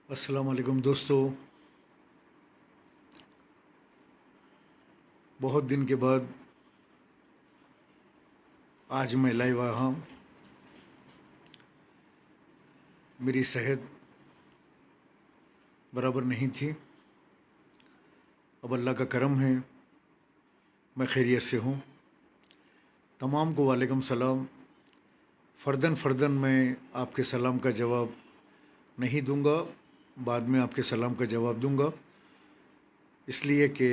अस्सलाम वालेकुम दोस्तों। बहुत दिन के बाद आज मैं लाइव आया हूँ। मेरी सेहत बराबर नहीं थी। अब अल्लाह का करम है, मैं खैरियत से हूँ। तमाम को वालेकुम सलाम। फ़र्दन फ़र्दन मैं आपके सलाम का जवाब नहीं दूंगा, बाद में आपके सलाम का जवाब दूंगा, इसलिए कि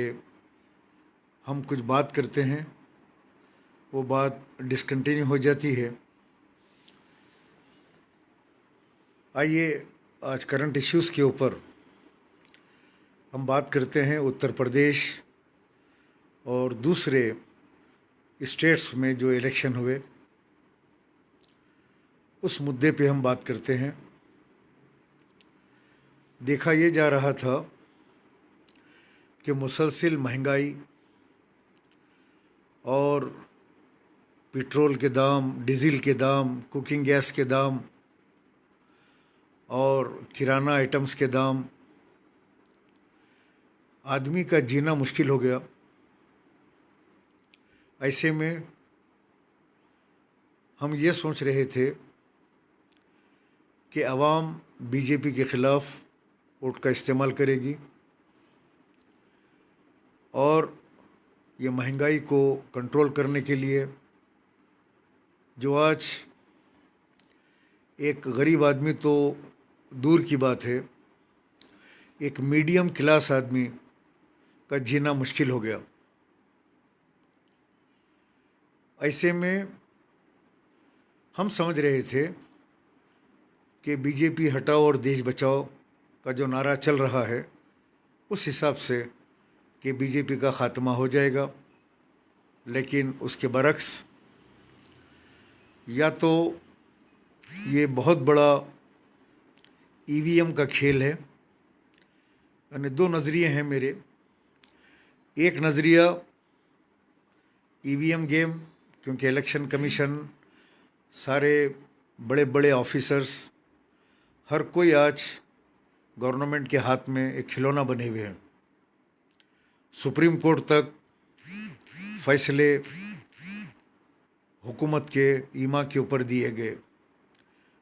हम कुछ बात करते हैं, वो बात डिसकंटिन्यू हो जाती है। आइए आज करंट इश्यूज़ के ऊपर हम बात करते हैं। उत्तर प्रदेश और दूसरे स्टेट्स में जो इलेक्शन हुए, उस मुद्दे पे हम बात करते हैं। देखा ये जा रहा था कि मुसलसल महंगाई और पेट्रोल के दाम, डीज़ल के दाम, कुकिंग गैस के दाम और किराना आइटम्स के दाम, आदमी का जीना मुश्किल हो गया। ऐसे में हम ये सोच रहे थे कि आवाम बीजेपी के ख़िलाफ़ वोट का इस्तेमाल करेगी और ये महंगाई को कंट्रोल करने के लिए, जो आज एक गरीब आदमी तो दूर की बात है, एक मीडियम क्लास आदमी का जीना मुश्किल हो गया। ऐसे में हम समझ रहे थे कि बीजेपी हटाओ और देश बचाओ का जो नारा चल रहा है, उस हिसाब से कि बीजेपी का ख़ात्मा हो जाएगा। लेकिन उसके बरक्स, या तो ये बहुत बड़ा ईवीएम का खेल है, यानी दो नज़रिए हैं मेरे। एक नज़रिया ईवीएम गेम, क्योंकि इलेक्शन कमीशन, सारे बड़े बड़े ऑफिसर्स, हर कोई आज गवर्नमेंट के हाथ में एक खिलौना बने हुए हैं। सुप्रीम कोर्ट तक फैसले हुकूमत के ईमा के ऊपर दिए गए।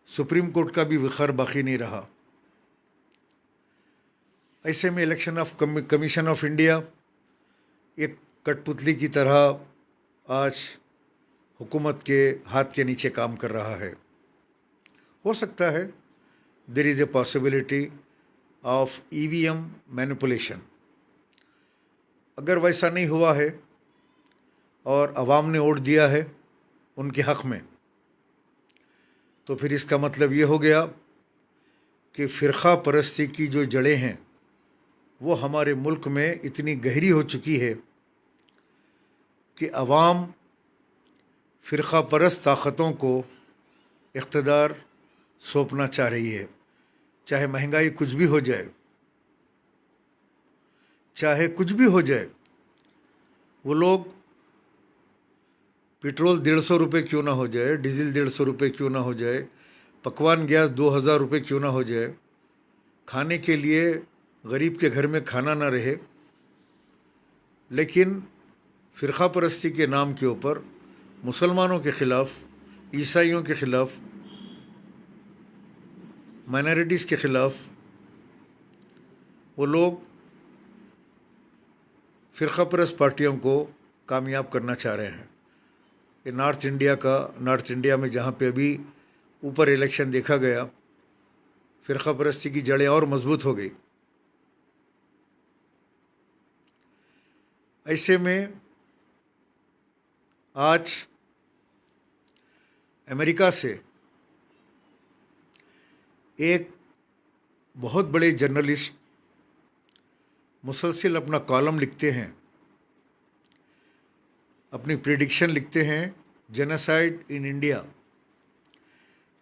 सुप्रीम कोर्ट का भी विखार बाकी नहीं रहा। ऐसे में election of commission of India एक कठपुतली की तरह आज हुकूमत के हाथ के नीचे काम कर रहा है। हो सकता है there is a possibility of EVM manipulation. अगर वैसा नहीं हुआ है और अवाम ने वोट दिया है उनके हक़ में, तो फिर इसका मतलब ये हो गया कि फ़िरक़ा परस्ती की जो जड़ें हैं वो हमारे मुल्क में इतनी गहरी हो चुकी है कि अवाम फ़िरक़ा परस्त ताक़तों को इक़्तिदार सौंपना चाह रही है। चाहे महंगाई कुछ भी हो जाए, चाहे कुछ भी हो जाए, वो लोग पेट्रोल 150 रुपये क्यों ना हो जाए, डीज़ल 150 रुपये क्यों ना हो जाए, पकवान गैस 2000 रुपये क्यों ना हो जाए, खाने के लिए गरीब के घर में खाना ना रहे, लेकिन फ़िरक़ा परस्ती के नाम के ऊपर मुसलमानों के ख़िलाफ़, ईसाइयों के ख़िलाफ़, माइनॉरिटीज़ के ख़िलाफ़ वो लोग फ़िरक़ा परस्त पार्टियों को कामयाब करना चाह रहे हैं। ये नॉर्थ इंडिया में जहाँ पे अभी ऊपर इलेक्शन देखा गया, फ़िरक़ा परस्ती की जड़ें और मजबूत हो गई। ऐसे में आज अमेरिका से एक बहुत बड़े जर्नलिस्ट मुसलसल अपना कॉलम लिखते हैं, अपनी प्रेडिक्शन लिखते हैं, जेनोसाइड इन इंडिया,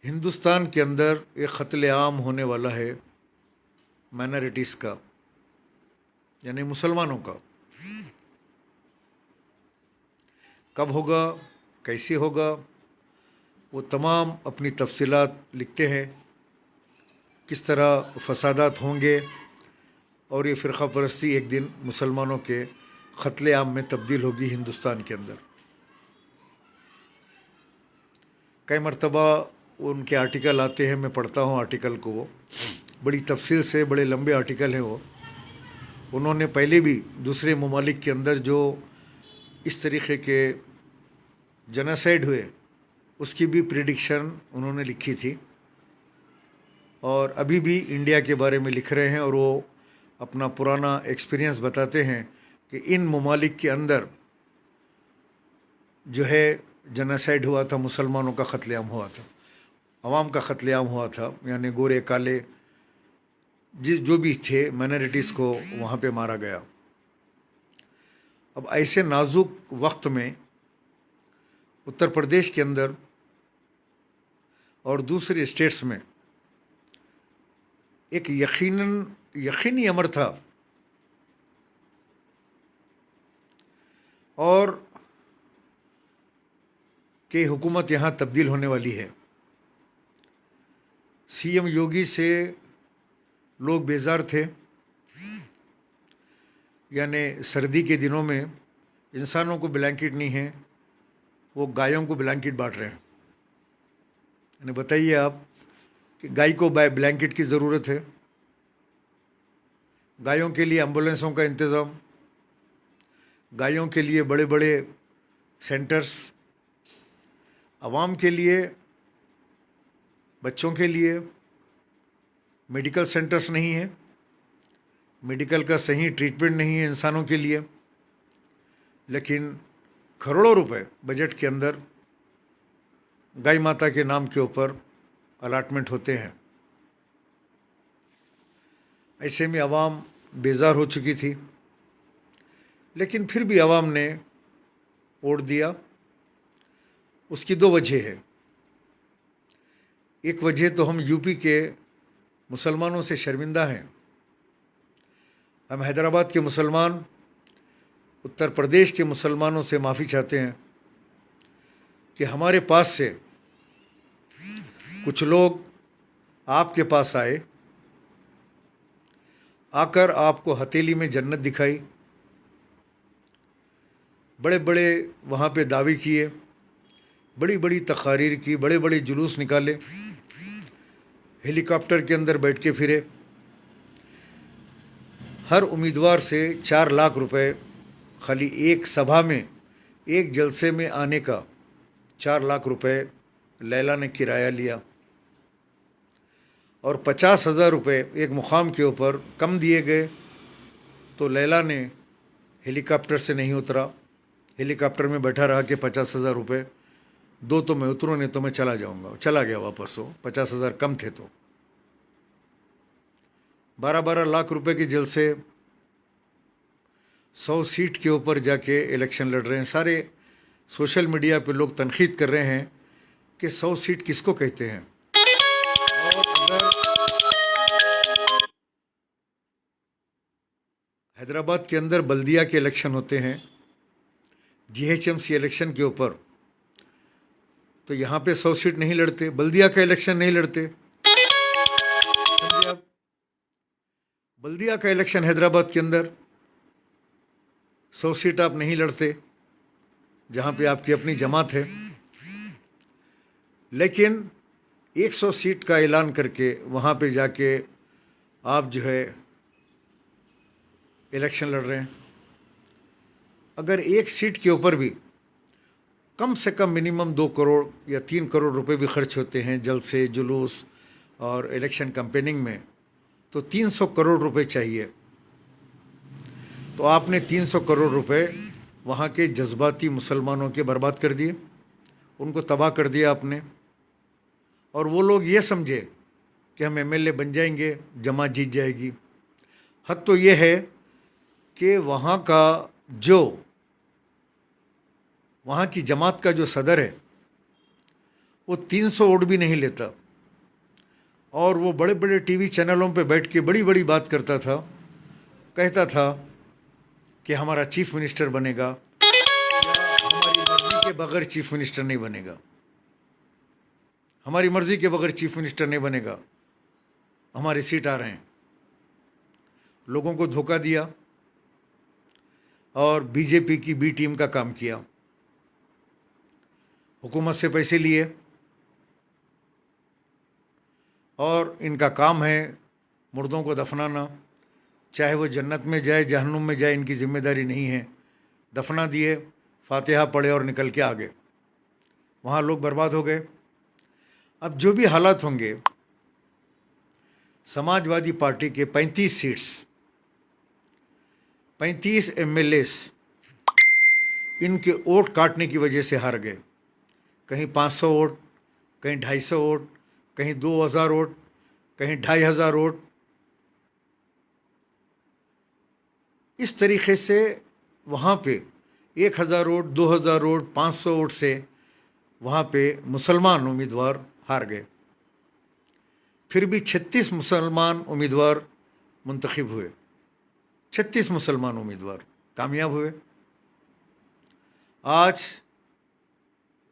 हिंदुस्तान के अंदर एक क़त्ल आम होने वाला है माइनॉरिटीज़ का, यानी मुसलमानों का। कब होगा, कैसे होगा, वो तमाम अपनी तफसीलात लिखते हैं। किस तरह फसादात होंगे और ये फ़िरक़ा परस्ती एक दिन मुसलमानों के क़त्ल आम में तब्दील होगी हिंदुस्तान के अंदर। कई मरतबा उनके आर्टिकल आते हैं, मैं पढ़ता हूँ आर्टिकल को, वो बड़ी तफसील से, बड़े लंबे आर्टिकल हैं वो। उन्होंने पहले भी दूसरे ममालिक के अंदर जो इस तरीक़े के जेनोसाइड हुए उसकी भी प्रेडिक्शन उन्होंने लिखी थी, और अभी भी इंडिया के बारे में लिख रहे हैं, और वो अपना पुराना एक्सपीरियंस बताते हैं कि इन ममालिक के अंदर जो है जेनोसाइड हुआ था, मुसलमानों का क़त्लेआम हुआ था, अवाम का क़त्लेआम हुआ था, यानी गोरे काले जो भी थे माइनॉरिटीज़ को वहाँ पे मारा गया। अब ऐसे नाजुक वक्त में उत्तर प्रदेश के अंदर और दूसरे स्टेट्स में एक यकीनी अमर था, और कि हुकूमत यहाँ तब्दील होने वाली है। सीएम योगी से लोग बेजार थे, यानी सर्दी के दिनों में इंसानों को ब्लैंकेट नहीं है, वो गायों को ब्लैंकेट बांट रहे हैं। यानी बताइए आप कि गाय को ब्लैंकेट की ज़रूरत है, गायों के लिए एम्बुलेंसों का इंतज़ाम, गायों के लिए बड़े बड़े सेंटर्स, आवाम के लिए, बच्चों के लिए मेडिकल सेंटर्स नहीं है, मेडिकल का सही ट्रीटमेंट नहीं है इंसानों के लिए, लेकिन करोड़ों रुपए बजट के अंदर गाय माता के नाम के ऊपर अलाटमेंट होते हैं। ऐसे में आवाम बेजार हो चुकी थी, लेकिन फिर भी आवाम ने वोट दिया। उसकी दो वजह है। एक वजह तो हम यूपी के मुसलमानों से शर्मिंदा हैं। हम हैदराबाद के मुसलमान उत्तर प्रदेश के मुसलमानों से माफ़ी चाहते हैं कि हमारे पास से कुछ लोग आपके पास आए, आकर आपको हथेली में जन्नत दिखाई, बड़े बड़े वहाँ पे दावे किए, बड़ी बड़ी तकारीर की, बड़े बड़े जुलूस निकाले, हेलीकॉप्टर के अंदर बैठ के फिरे, हर उम्मीदवार से 4 लाख रुपए खाली एक सभा में, एक जलसे में आने का 4 लाख रुपए लैला ने किराया लिया, और 50,000 रुपये एक मुकाम के ऊपर कम दिए गए तो लैला ने हेलीकॉप्टर से नहीं उतरा, हेलीकॉप्टर में बैठा रहा कि 50,000 रुपये दो तो मैं उतरूँ, नहीं तो मैं चला जाऊंगा। चला गया वापस। हो 50,000 कम थे तो 12-12 लाख रुपए के जेल से 100 सीट के ऊपर जाके इलेक्शन लड़ रहे हैं। सारे सोशल मीडिया पे लोग तनकीद कर रहे हैं कि 100 सीट किसको कहते हैं। और अगर हैदराबाद के अंदर बल्दिया के इलेक्शन होते हैं, जीएचएमसी इलेक्शन के ऊपर, तो यहाँ पे 100 सीट नहीं लड़ते, बल्दिया का इलेक्शन नहीं लड़ते। समझे आप? बल्दिया का इलेक्शन हैदराबाद के अंदर 100 सीट आप नहीं लड़ते, जहाँ पे आपकी अपनी जमात है, लेकिन 100 सीट का ऐलान करके वहाँ पे जाके आप जो है इलेक्शन लड़ रहे हैं। अगर एक सीट के ऊपर भी कम से कम मिनिमम 2 करोड़ या 3 करोड़ रुपए भी खर्च होते हैं जलसे, जुलूस और इलेक्शन कैंपेनिंग में, तो 300 करोड़ रुपए चाहिए। तो आपने 300 करोड़ रुपए वहाँ के जज्बाती मुसलमानों के बर्बाद कर दिए, उनको तबाह कर दिया आपने। और वो लोग ये समझे कि हम एमएलए बन जाएंगे, जमात जीत जाएगी। हद तो ये है कि वहाँ की जमात का जो सदर है वो 300 वोट भी नहीं लेता, और वो बड़े बड़े टीवी चैनलों पे बैठ के बड़ी बड़ी बात करता था, कहता था कि हमारा चीफ मिनिस्टर बनेगा, या हमारी मर्ज़ी के बगैर चीफ मिनिस्टर नहीं बनेगा, हमारी मर्ज़ी के बगैर चीफ मिनिस्टर नहीं बनेगा। हमारे सीट आ रहे हैं। लोगों को धोखा दिया और बीजेपी की बी टीम का काम किया। हुकूमत से पैसे लिए और इनका काम है मुर्दों को दफनाना, चाहे वो जन्नत में जाए जहन्नुम में जाए, इनकी जिम्मेदारी नहीं है। दफना दिए, फातिहा पढ़े और निकल के आ गए। वहाँ लोग बर्बाद हो गए। अब जो भी हालात होंगे, समाजवादी पार्टी के 35 सीट्स, 35 एमएलएस इनके वोट काटने की वजह से हार गए। कहीं 500 वोट, कहीं 250 वोट, कहीं 2000 वोट, कहीं 2500 वोट। इस तरीके से वहाँ पे 1000 वोट, 2000 वोट, 500 वोट से वहाँ पे मुसलमान उम्मीदवार हार गए। फिर भी 36 मुसलमान उम्मीदवार मुंतखब हुए, 36 मुसलमान उम्मीदवार कामयाब हुए। आज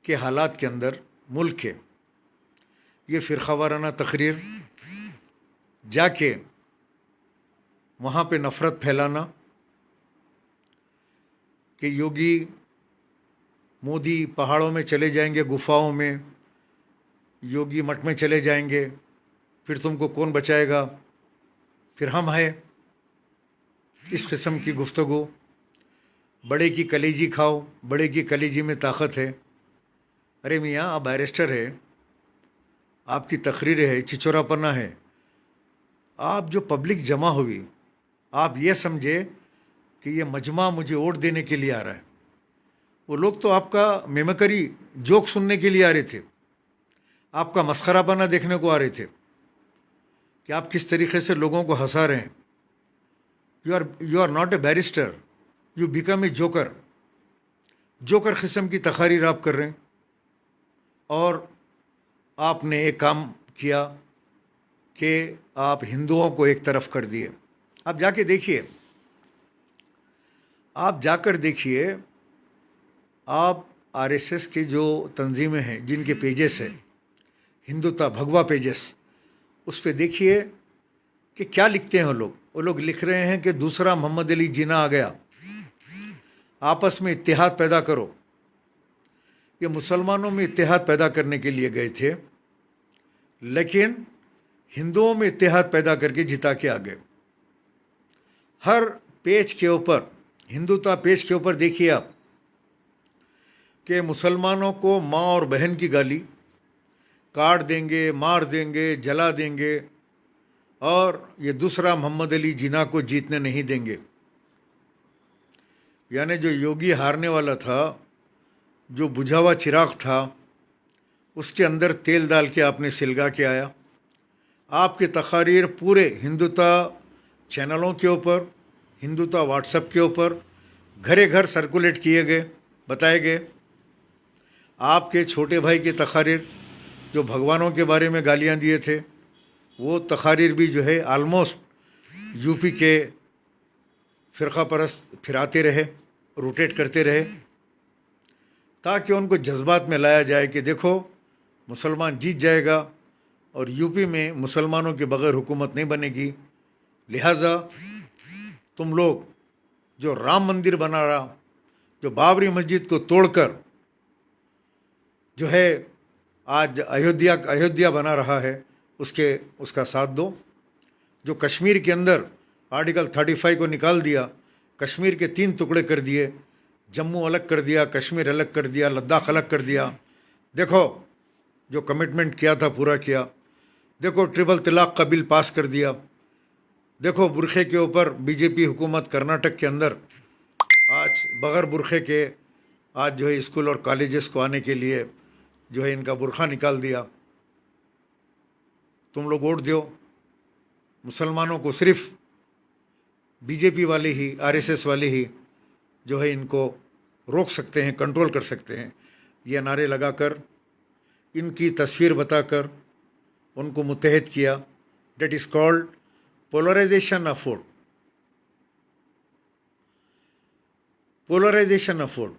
के हालात के अंदर मुल्क के ये फ़िरक़ावाराना तकरीर, जाके वहाँ पे नफ़रत फैलाना कि योगी मोदी पहाड़ों में चले जाएंगे, गुफाओं में, योगी मठ में चले जाएंगे, फिर तुमको कौन बचाएगा, फिर हम हैं। इस किस्म की गुफ्तगू। बड़े की कलेजी खाओ, बड़े की कलेजी में ताकत है। अरे मियाँ, आप बैरिस्टर है, आपकी तकरीर है, चिचोरापना है। आप जो पब्लिक जमा हुई, आप ये समझे कि ये मजमा मुझे वोट देने के लिए आ रहा है। वो लोग तो आपका मेमकरी जोक सुनने के लिए आ रहे थे, आपका मस्खरापना देखने को आ रहे थे कि आप किस तरीके से लोगों को हंसा रहे हैं। You are not a barrister, you become a joker. Joker किस्म की तकारीर आप कर रहे हैं। और आपने एक काम किया कि आप हिंदुओं को एक तरफ कर दिए। आप जाके देखिए, आप जाकर देखिए, आप आरएसएस के जो तंजीमें हैं, जिनके पेजेस हैं, हिंदुत्व भगवा पेजेस, उस पे देखिए कि क्या लिखते हैं वो लोग। वो लोग लिख रहे हैं कि दूसरा मोहम्मद अली जिन्ना आ गया, आपस में इत्तेहाद पैदा करो। ये मुसलमानों में इत्तेहाद पैदा करने के लिए गए थे, लेकिन हिंदुओं में इत्तेहाद पैदा करके जिता के आ गए। हर पेज के ऊपर, हिंदुत्व पेज के ऊपर देखिए आप कि मुसलमानों को माँ और बहन की गाली, काट देंगे, मार देंगे, जला देंगे, और ये दूसरा मोहम्मद अली जिन्ना को जीतने नहीं देंगे। यानी जो योगी हारने वाला था, जो बुझा हुआ चिराग था, उसके अंदर तेल डाल के आपने सिलगा के आया। आपके तकारीर पूरे हिंदुत्व चैनलों के ऊपर, हिंदुत्व व्हाट्सएप के ऊपर घरे घर सर्कुलेट किए गए, बताए गए। आपके छोटे भाई की तकारीर जो भगवानों के बारे में गालियां दिए थे, वो तकारीर भी जो है आलमोस्ट यूपी के फ़िरक़ा परस्त फिराते रहे, रोटेट करते रहे, ताकि उनको जज्बात में लाया जाए कि देखो मुसलमान जीत जाएगा और यूपी में मुसलमानों के बग़ैर हुकूमत नहीं बनेगी। लिहाजा तुम लोग जो राम मंदिर बना रहा, जो बाबरी मस्जिद को तोड़कर जो है आज अयोध्या बना रहा है, उसका साथ दो। जो कश्मीर के अंदर आर्टिकल 35 को निकाल दिया, कश्मीर के 3 टुकड़े कर दिए, जम्मू अलग कर दिया, कश्मीर अलग कर दिया, लद्दाख अलग कर दिया। देखो जो कमिटमेंट किया था पूरा किया। देखो ट्रिपल तलाक का बिल पास कर दिया। देखो बुरखे के ऊपर बीजेपी हुकूमत कर्नाटक के अंदर आज बग़ैर बुरखे के आज जो है स्कूल और कॉलेजेस को आने के लिए जो है इनका बुरखा निकाल दिया। तुम लोग वोट दो, मुसलमानों को सिर्फ बीजेपी वाले ही, आरएसएस वाले ही जो है इनको रोक सकते हैं, कंट्रोल कर सकते हैं। ये नारे लगाकर, इनकी तस्वीर बताकर उनको मुत्तहद किया। That is called polarisation of vote. Polarisation of vote.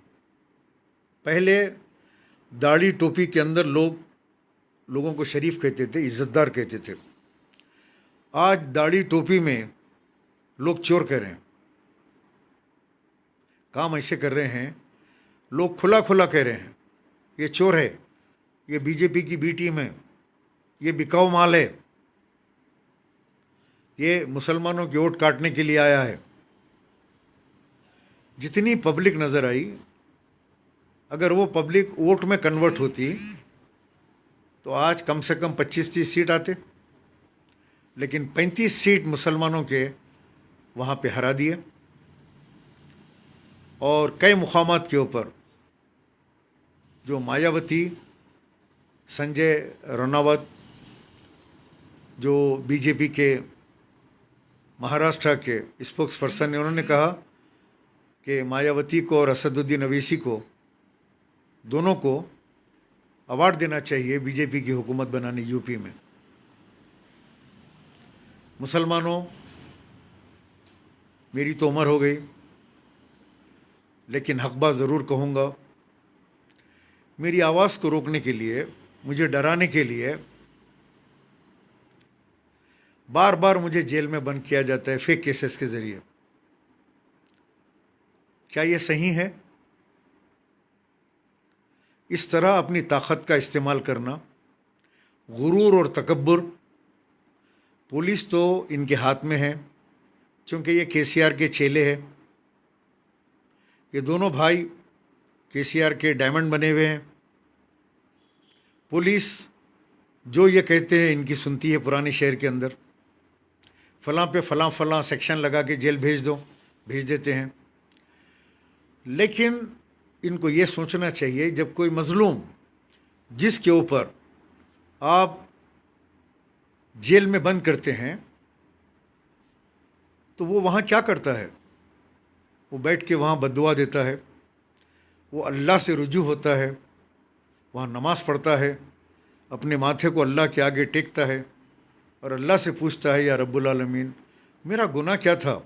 पहले दाढ़ी टोपी के अंदर लोगों को शरीफ कहते थे, इज़्ज़तदार कहते थे। आज दाढ़ी टोपी में लोग चोर कह रहे हैं, काम ऐसे कर रहे हैं, लोग खुला खुला कह रहे हैं ये चोर है, ये बीजेपी की बी टीम है, ये बिकाऊ माल है, ये मुसलमानों की वोट काटने के लिए आया है। जितनी पब्लिक नज़र आई, अगर वो पब्लिक वोट में कन्वर्ट होती तो आज कम से कम 25-30 सीट आते, लेकिन 35 सीट मुसलमानों के वहाँ पे हरा दिए। और कई मुकामात के ऊपर जो मायावती, संजय रनौत, जो बीजेपी के महाराष्ट्र के स्पोक्स पर्सन ने, उन्होंने कहा कि मायावती को और असदुद्दीन अवैसी को, दोनों को अवार्ड देना चाहिए बीजेपी की हुकूमत बनाने यूपी में। मुसलमानों, मेरी तो उम्र हो गई, लेकिन हक़ ज़रूर कहूँगा। मेरी आवाज़ को रोकने के लिए, मुझे डराने के लिए बार बार मुझे जेल में बंद किया जाता है फेक केसेस के ज़रिए। क्या ये सही है? इस तरह अपनी ताकत का इस्तेमाल करना, गुरूर और तकब्बुर। पुलिस तो इनके हाथ में है, क्योंकि ये केसीआर के चेले हैं। ये दोनों भाई केसीआर के डायमंड बने हुए हैं। पुलिस जो ये कहते हैं इनकी सुनती है। पुराने शहर के अंदर फ़लाँ पे फ़लाँ फ़लाँ सेक्शन लगा के जेल भेज दो, भेज देते हैं। लेकिन इनको ये सोचना चाहिए, जब कोई मज़लूम जिसके ऊपर आप जेल में बंद करते हैं, तो वो वहाँ क्या करता है? वो बैठ के वहाँ बद्दुआ देता है, वो अल्लाह से रुजू होता है, वहाँ नमाज़ पढ़ता है, अपने माथे को अल्लाह के आगे टेकता है और अल्लाह से पूछता है, या रब्बुल आलमीन, मेरा गुनाह क्या था?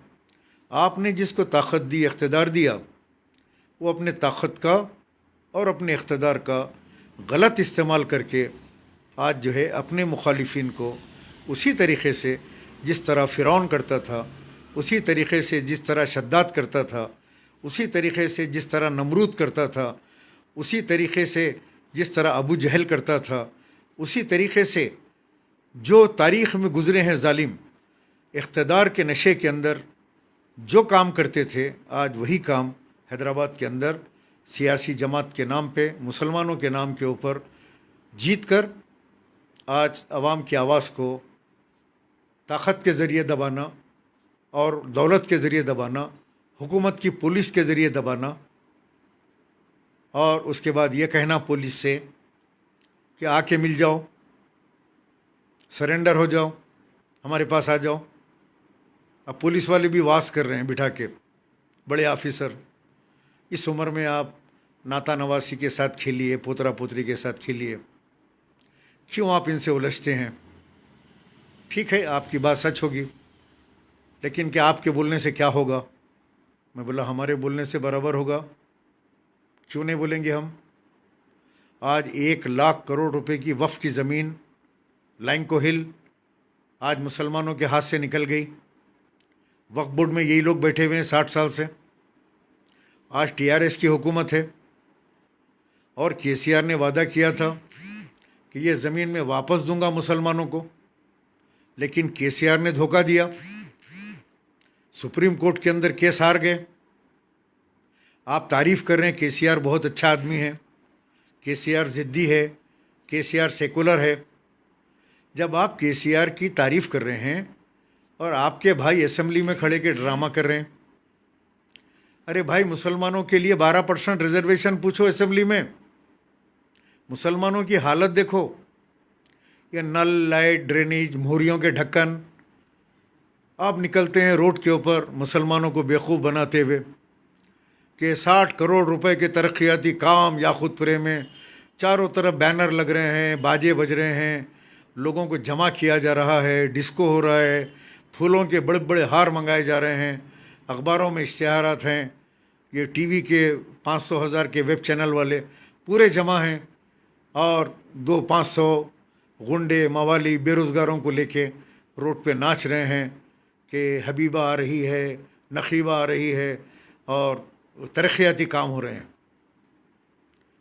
आपने जिसको ताकत दी, इख्तिदार दिया, वो अपने ताकत का और अपने इख्तिदार का गलत इस्तेमाल करके आज जो है अपने मुखालिफिन को उसी तरीक़े से जिस तरह फ़िरौन करता था, उसी तरीक़े से जिस तरह शद्दाद करता था, उसी तरीक़े से जिस तरह नमरूद करता था, उसी तरीक़े से जिस तरह अबू जहल करता था, उसी तरीक़े से जो तारीख़ में गुज़रे हैं ज़ालिम, इख्तिदार के नशे के अंदर जो काम करते थे, आज वही काम हैदराबाद के अंदर सियासी जमात के नाम पे, मुसलमानों के नाम के ऊपर जीत कर आज अवाम की आवाज़ को ताकत के ज़रिए दबाना और दौलत के ज़रिए दबाना, हुकूमत की पुलिस के ज़रिए दबाना, और उसके बाद ये कहना पुलिस से कि आके मिल जाओ, सरेंडर हो जाओ, हमारे पास आ जाओ। अब पुलिस वाले भी वास कर रहे हैं बिठा के, बड़े ऑफिसर, इस उम्र में आप नाता नवासी के साथ खेलिए, पोतरा पोतरी के साथ खेलिए, क्यों आप इनसे उलझते हैं? ठीक है, आपकी बात सच होगी, लेकिन क्या आपके बोलने से क्या होगा? मैं बोला, हमारे बोलने से बराबर होगा। क्यों नहीं बोलेंगे हम? आज 1 लाख करोड़ रुपए की वफ़ की ज़मीन लैंको हिल आज मुसलमानों के हाथ से निकल गई। वक्फ बोर्ड में यही लोग बैठे हुए हैं 60 साल से। आज टीआरएस की हुकूमत है और केसीआर ने वादा किया था कि ये ज़मीन में वापस दूंगा मुसलमानों को, लेकिन केसीआर ने धोखा दिया। सुप्रीम कोर्ट के अंदर केस हार गए। आप तारीफ़ कर रहे हैं केसीआर बहुत अच्छा आदमी है, केसीआर ज़िद्दी है, केसीआर सेकुलर है। जब आप केसीआर की तारीफ़ कर रहे हैं और आपके भाई असेंबली में खड़े के ड्रामा कर रहे हैं, अरे भाई, मुसलमानों के लिए 12% रिजर्वेशन पूछो असेंबली में। मुसलमानों की हालत देखो, ये नल, लाइट, ड्रेनेज, मोहरियों के ढक्कन, आप निकलते हैं रोड के ऊपर मुसलमानों को बेवकूफ़ बनाते हुए कि 60 करोड़ रुपए के तरक्याती काम याकूतपुरे में, चारों तरफ बैनर लग रहे हैं, बाजे बज रहे हैं, लोगों को जमा किया जा रहा है, डिस्को हो रहा है, फूलों के बड़े बड़े हार मंगाए जा रहे हैं, अखबारों में इश्तिहारात हैं, ये टीवी के 500,000 के वेब चैनल वाले पूरे जमा हैं, और 200-500 गुंडे मवाली बेरोज़गारों को लेके रोड पे नाच रहे हैं कि हबीबा आ रही है, नकीबा आ रही है और तरक्याती काम हो रहे हैं।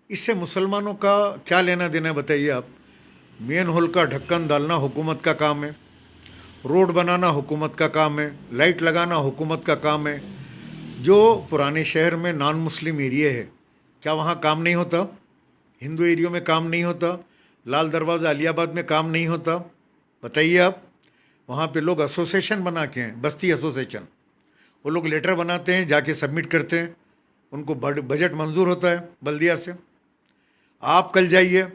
इससे मुसलमानों का क्या लेना देना बताइए आप। मेन होल का ढक्कन डालना हुकूमत का काम है, रोड बनाना हुकूमत का काम है, लाइट लगाना हुकूमत का काम है। जो पुराने शहर में नॉन मुस्लिम एरिया है, क्या वहाँ काम नहीं होता? हिंदू एरियो में काम नहीं होता? लाल दरवाज़ा अलियाबाद में काम नहीं होता? बताइए आप। वहाँ पे लोग एसोसिएशन बना के हैं, बस्ती एसोसिएशन, वो लोग लेटर बनाते हैं, जाके सबमिट करते हैं, उनको बजट मंजूर होता है बल्दिया से। आप कल जाइए,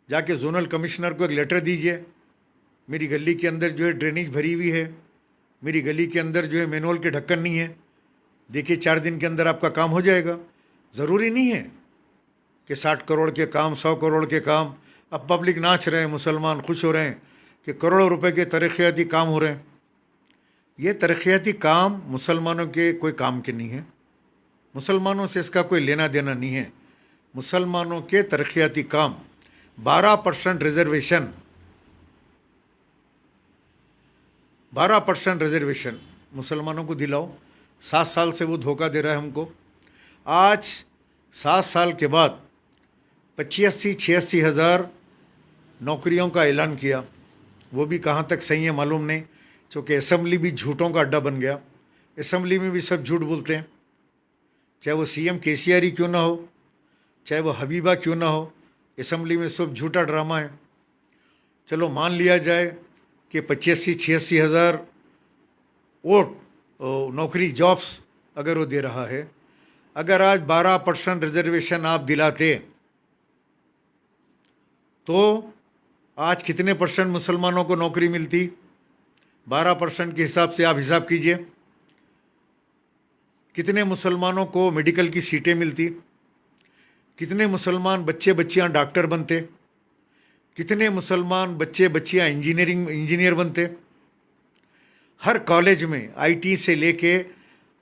जाके जोनल कमिश्नर को एक लेटर दीजिए, मेरी गली के अंदर जो है ड्रेनेज भरी हुई है, मेरी गली के अंदर जो है मैनुअल के ढक्कन नहीं है। देखिए 4 दिन के अंदर आपका काम हो जाएगा। ज़रूरी नहीं है कि 60 करोड़ के काम, 100 करोड़ के काम। अब पब्लिक नाच रहे हैं, मुसलमान खुश हो रहे हैं कि करोड़ों रुपए के तरक्याती काम हो रहे हैं। ये तरक्याती काम मुसलमानों के कोई काम के नहीं है, मुसलमानों से इसका कोई लेना देना नहीं है। मुसलमानों के तरक्याती काम 12% रिजर्वेशन, 12% रिजर्वेशन मुसलमानों को दिलाओ। 7 साल से वो धोखा दे रहा है हमको। आज 7 साल के बाद 85-86 हज़ार नौकरियों का ऐलान किया, वो भी कहाँ तक सही है मालूम नहीं, क्योंकि असम्बली भी झूठों का अड्डा बन गया। असम्बली में भी सब झूठ बोलते हैं, चाहे वो सीएम केसीआर ही क्यों ना हो, चाहे वो हबीबा क्यों ना हो, असम्बली में सब झूठा ड्रामा है। चलो मान लिया जाए कि 85-86 हज़ार वोट नौकरी जॉब्स अगर वो दे रहा है, अगर आज 12% रिजर्वेशन आप दिलाते तो आज कितने परसेंट मुसलमानों को नौकरी मिलती? 12% के हिसाब से आप हिसाब कीजिए, कितने मुसलमानों को मेडिकल की सीटें मिलती, कितने मुसलमान बच्चे बच्चियां डॉक्टर बनते, कितने मुसलमान बच्चे बच्चियां इंजीनियर बनते। हर कॉलेज में आईटी से लेके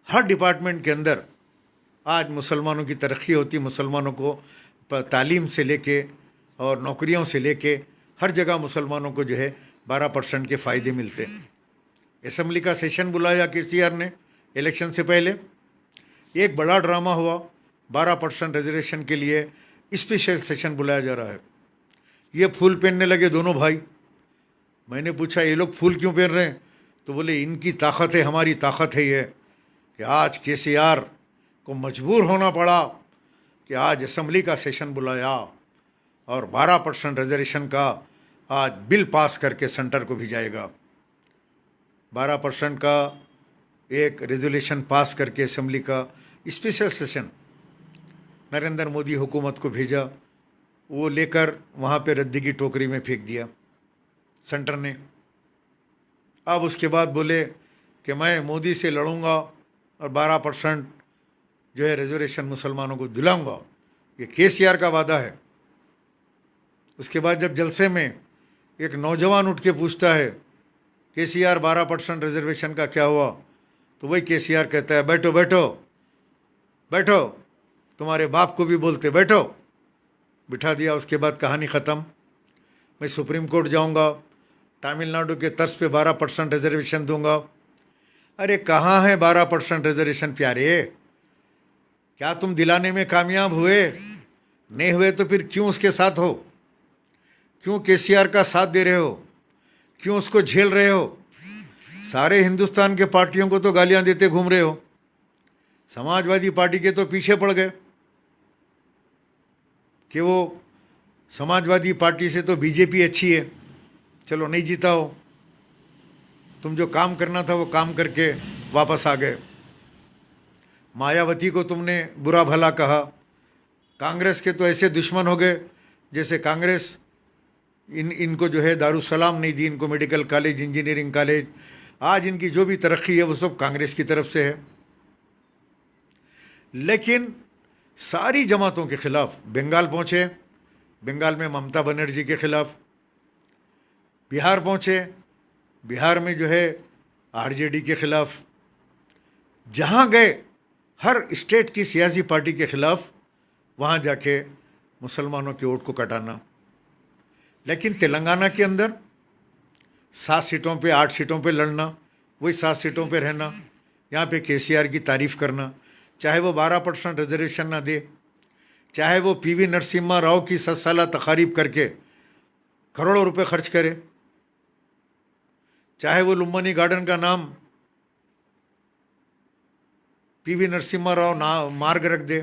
हर डिपार्टमेंट के अंदर आज मुसलमानों की तरक्की होती। मुसलमानों को तालीम से लेके और नौकरियों से लेके हर जगह मुसलमानों को जो है 12% के फ़ायदे मिलते। असम्बली का सेशन बुलाया केसीआर ने इलेक्शन से पहले, एक बड़ा ड्रामा हुआ, 12% रिजर्वेशन के लिए स्पेशल सेशन बुलाया जा रहा है। ये फूल पहनने लगे दोनों भाई। मैंने पूछा ये लोग फूल क्यों पहन रहे हैं? तो बोले इनकी ताकत है, हमारी ताकत है ये कि आज केसीआर को मजबूर होना पड़ा कि आज असम्बली का सेशन बुलाया और 12% रिजर्वेशन का आज बिल पास करके सेंटर को भेजाएगा। 12% का एक रेजोल्यूशन पास करके असम्बली का स्पेशल सेशन नरेंद्र मोदी हुकूमत को भेजा, वो लेकर वहाँ पे रद्दी की टोकरी में फेंक दिया सेंटर ने। अब उसके बाद बोले कि मैं मोदी से लड़ूंगा और 12% जो है रिजर्वेशन मुसलमानों को दिलाऊंगा। ये केसीआर का वादा है। उसके बाद जब जलसे में एक नौजवान उठ के पूछता है केसीआर 12% रिजर्वेशन का क्या हुआ, तो वही केसीआर कहता है बैठो बैठो बैठो, तुम्हारे बाप को भी बोलते बैठो। बिठा दिया। उसके बाद कहानी ख़त्म। मैं सुप्रीम कोर्ट जाऊंगा, तमिलनाडु के तर्ज पे 12% रिजर्वेशन दूंगा। अरे कहाँ है 12% रिजर्वेशन प्यारे? क्या तुम दिलाने में कामयाब हुए? नहीं हुए तो फिर क्यों उसके साथ हो? क्यों केसीआर का साथ दे रहे हो? क्यों उसको झेल रहे हो? सारे हिंदुस्तान के पार्टियों को तो गालियां देते घूम रहे हो, समाजवादी पार्टी के तो पीछे पड़ गए कि वो समाजवादी पार्टी से तो बीजेपी अच्छी है। चलो नहीं जीता हो, तुम जो काम करना था वो काम करके वापस आ गए। मायावती को तुमने बुरा भला कहा। कांग्रेस के तो ऐसे दुश्मन हो गए जैसे कांग्रेस इनको जो है दारुसलाम नहीं दी, इनको मेडिकल कॉलेज, इंजीनियरिंग कॉलेज। आज इनकी जो भी तरक्की है वो सब कांग्रेस की तरफ से है। लेकिन सारी जमातों के खिलाफ बंगाल पहुँचे, बंगाल में ममता बनर्जी के खिलाफ, बिहार पहुँचे, बिहार में जो है आरजेडी के खिलाफ, जहाँ गए हर स्टेट की सियासी पार्टी के खिलाफ वहाँ जाके मुसलमानों के वोट को कटाना। लेकिन तेलंगाना के अंदर 7 सीटों पे 8 सीटों पे लड़ना, वही 7 सीटों पे रहना, यहाँ पे केसीआर की तारीफ़ करना, चाहे वो 12% रिजर्वेशन ना दे, चाहे वो पीवी नरसिम्हा राव की 7 साला तकारीब करके करोड़ों रुपए खर्च करे, चाहे वो लुम्बिनी गार्डन का नाम पीवी नरसिम्हा राव ना मार्ग रख दे,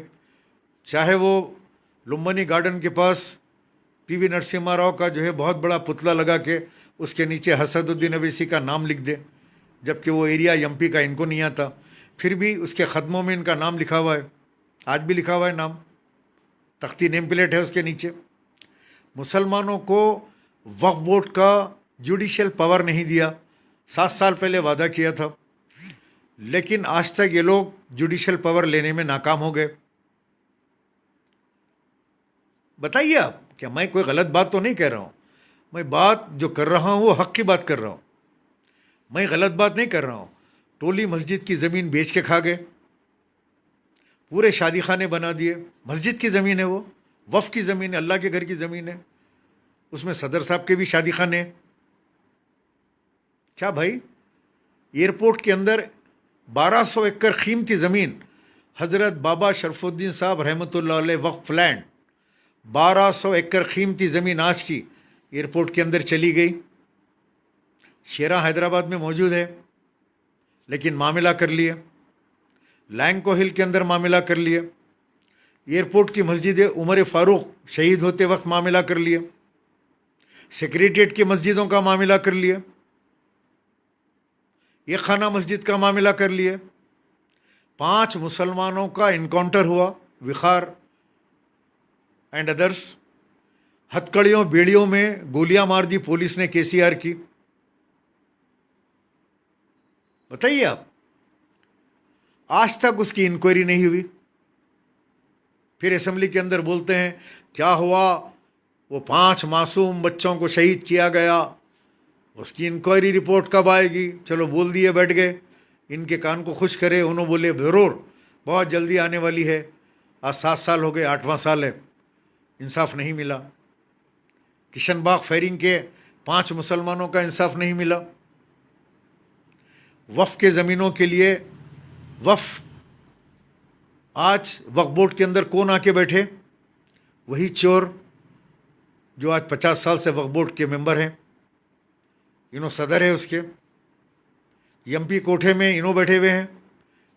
चाहे वो लुम्बिनी गार्डन के पास पीवी नरसिम्हा राव का जो है बहुत बड़ा पुतला लगा के उसके नीचे हसदुद्दीन अवैसी का नाम लिख दे, जबकि वो एरिया एमपी का इनको नहीं आता, फिर भी उसके ख़त्मों में इनका नाम लिखा हुआ है, आज भी लिखा हुआ है नाम, तख्ती नेम प्लेट है उसके नीचे। मुसलमानों को वक्फ बोर्ड का जुडिशियल पावर नहीं दिया, 7 साल पहले वादा किया था, लेकिन आज तक ये लोग जुडिशियल पावर लेने में नाकाम हो गए। बताइए आप, क्या मैं कोई गलत बात तो नहीं कह रहा हूँ? मैं बात जो कर रहा हूँ वो हक की बात कर रहा हूँ, मैं गलत बात नहीं कर रहा हूँ। टोली मस्जिद की ज़मीन बेच के खा गए, पूरे शादी खाने बना दिए, मस्जिद की ज़मीन है वो, वफ़ की ज़मीन है, अल्लाह के घर की ज़मीन है, उसमें सदर साहब के भी शादी खाने हैं। क्या भाई, एयरपोर्ट के अंदर 1200 एकड़ कीमती ज़मीन हज़रत बाबा शरफुद्दीन साहब रहमतुल्लाह अलैह वक्फ लैंड, 1200 एकड़ कीमती ज़मीन आज की एयरपोर्ट के अंदर चली गई। शेरा हैदराबाद में मौजूद है, लेकिन मामला कर लिए, लैंको हिल के अंदर मामला कर लिए, एयरपोर्ट की मस्जिद उमर फ़ारूक शहीद होते वक्त मामला कर लिए, सेक्रेटेरिएट की मस्जिदों का मामला कर लिए, एक खाना मस्जिद का मामला कर लिए। 5 मुसलमानों का इनकाउंटर हुआ, विखार एंड अदर्स, हथकड़ियों बेड़ियों में गोलियां मार दी पुलिस ने केसीआर की। बताइए आप, आज तक उसकी इंक्वायरी नहीं हुई। फिर असेंबली के अंदर बोलते हैं क्या हुआ, वो 5 मासूम बच्चों को शहीद किया गया, उसकी इंक्वायरी रिपोर्ट कब आएगी? चलो बोल दिए, बैठ गए, इनके कान को खुश करे। उन्होंने बोले ज़रूर बहुत जल्दी आने वाली है। आज 7 साल हो गए, 8वां साल है, इंसाफ नहीं मिला। किशनबाग फायरिंग के 5 मुसलमानों का इंसाफ नहीं मिला। वफ़ के ज़मीनों के लिए वफ़, आज वक्फ बोर्ड के अंदर कौन आके बैठे? वही चोर जो आज 50 साल से वक्फ बोर्ड के मेंबर हैं, इन्हों सदर है उसके, एमपी कोठे में इन्हों बैठे हुए हैं,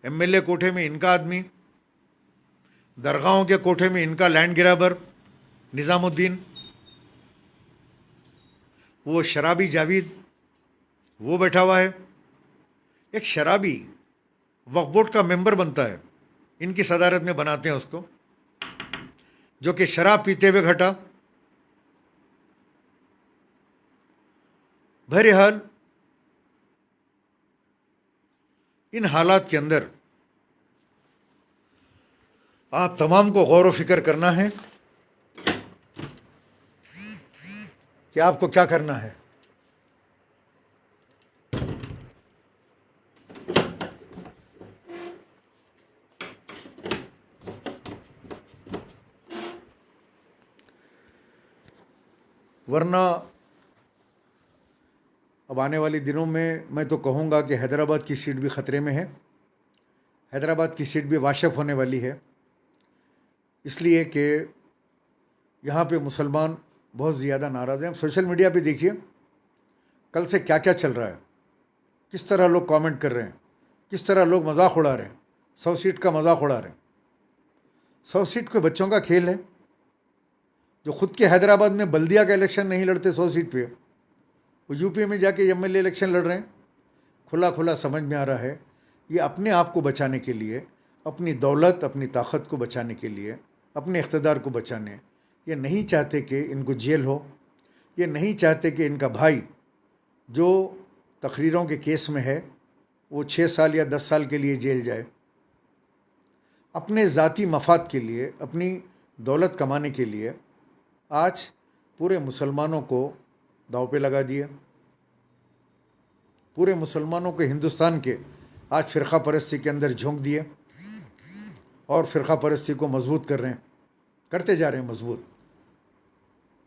एमएलए कोठे में इनका आदमी, दरगाहों के कोठे में इनका लैंड ग्रैबर निज़ामुद्दीन, वो शराबी जावेद वो बैठा हुआ है। एक शराबी वक्फ बोर्ड का मेंबर बनता है, इनकी सदारत में बनाते हैं उसको, जो कि शराब पीते हुए घटा। बहरहाल इन हालात के अंदर आप तमाम को गौर व फिक्र करना है कि आपको क्या करना है। वरना अब आने वाले दिनों में मैं तो कहूँगा कि हैदराबाद की सीट भी ख़तरे में है, हैदराबाद की सीट भी वाशफ होने वाली है, इसलिए कि यहाँ पे मुसलमान बहुत ज़्यादा नाराज़ हैं। सोशल मीडिया पे देखिए कल से क्या क्या चल रहा है, किस तरह लोग कमेंट कर रहे हैं, किस तरह लोग मजाक उड़ा रहे हैं, 100 सीट का मजाक उड़ा रहे हैं। 100 सीट कोई बच्चों का खेल है? जो खुद के हैदराबाद में बल्दिया का इलेक्शन नहीं लड़ते 100 सीट पे, वो यूपी में जाके एमएलए इलेक्शन लड़ रहे हैं। खुला खुला समझ में आ रहा है ये अपने आप को बचाने के लिए, अपनी दौलत अपनी ताकत को बचाने के लिए, अपने इक़्तिदार को बचाने, ये नहीं चाहते कि इनको जेल हो, ये नहीं चाहते कि इनका भाई जो तकरीरों के केस में है वो 6 साल या 10 साल के लिए जेल जाए। अपने ज़ाती मफाद के लिए, अपनी दौलत कमाने के लिए आज पूरे मुसलमानों को दाव पे लगा दिए, पूरे मुसलमानों को हिंदुस्तान के आज फ़िरक़ा परस्ती के अंदर झोंक दिए और फ़िरक़ा परस्ती को मजबूत कर रहे हैं, करते जा रहे हैं मजबूत।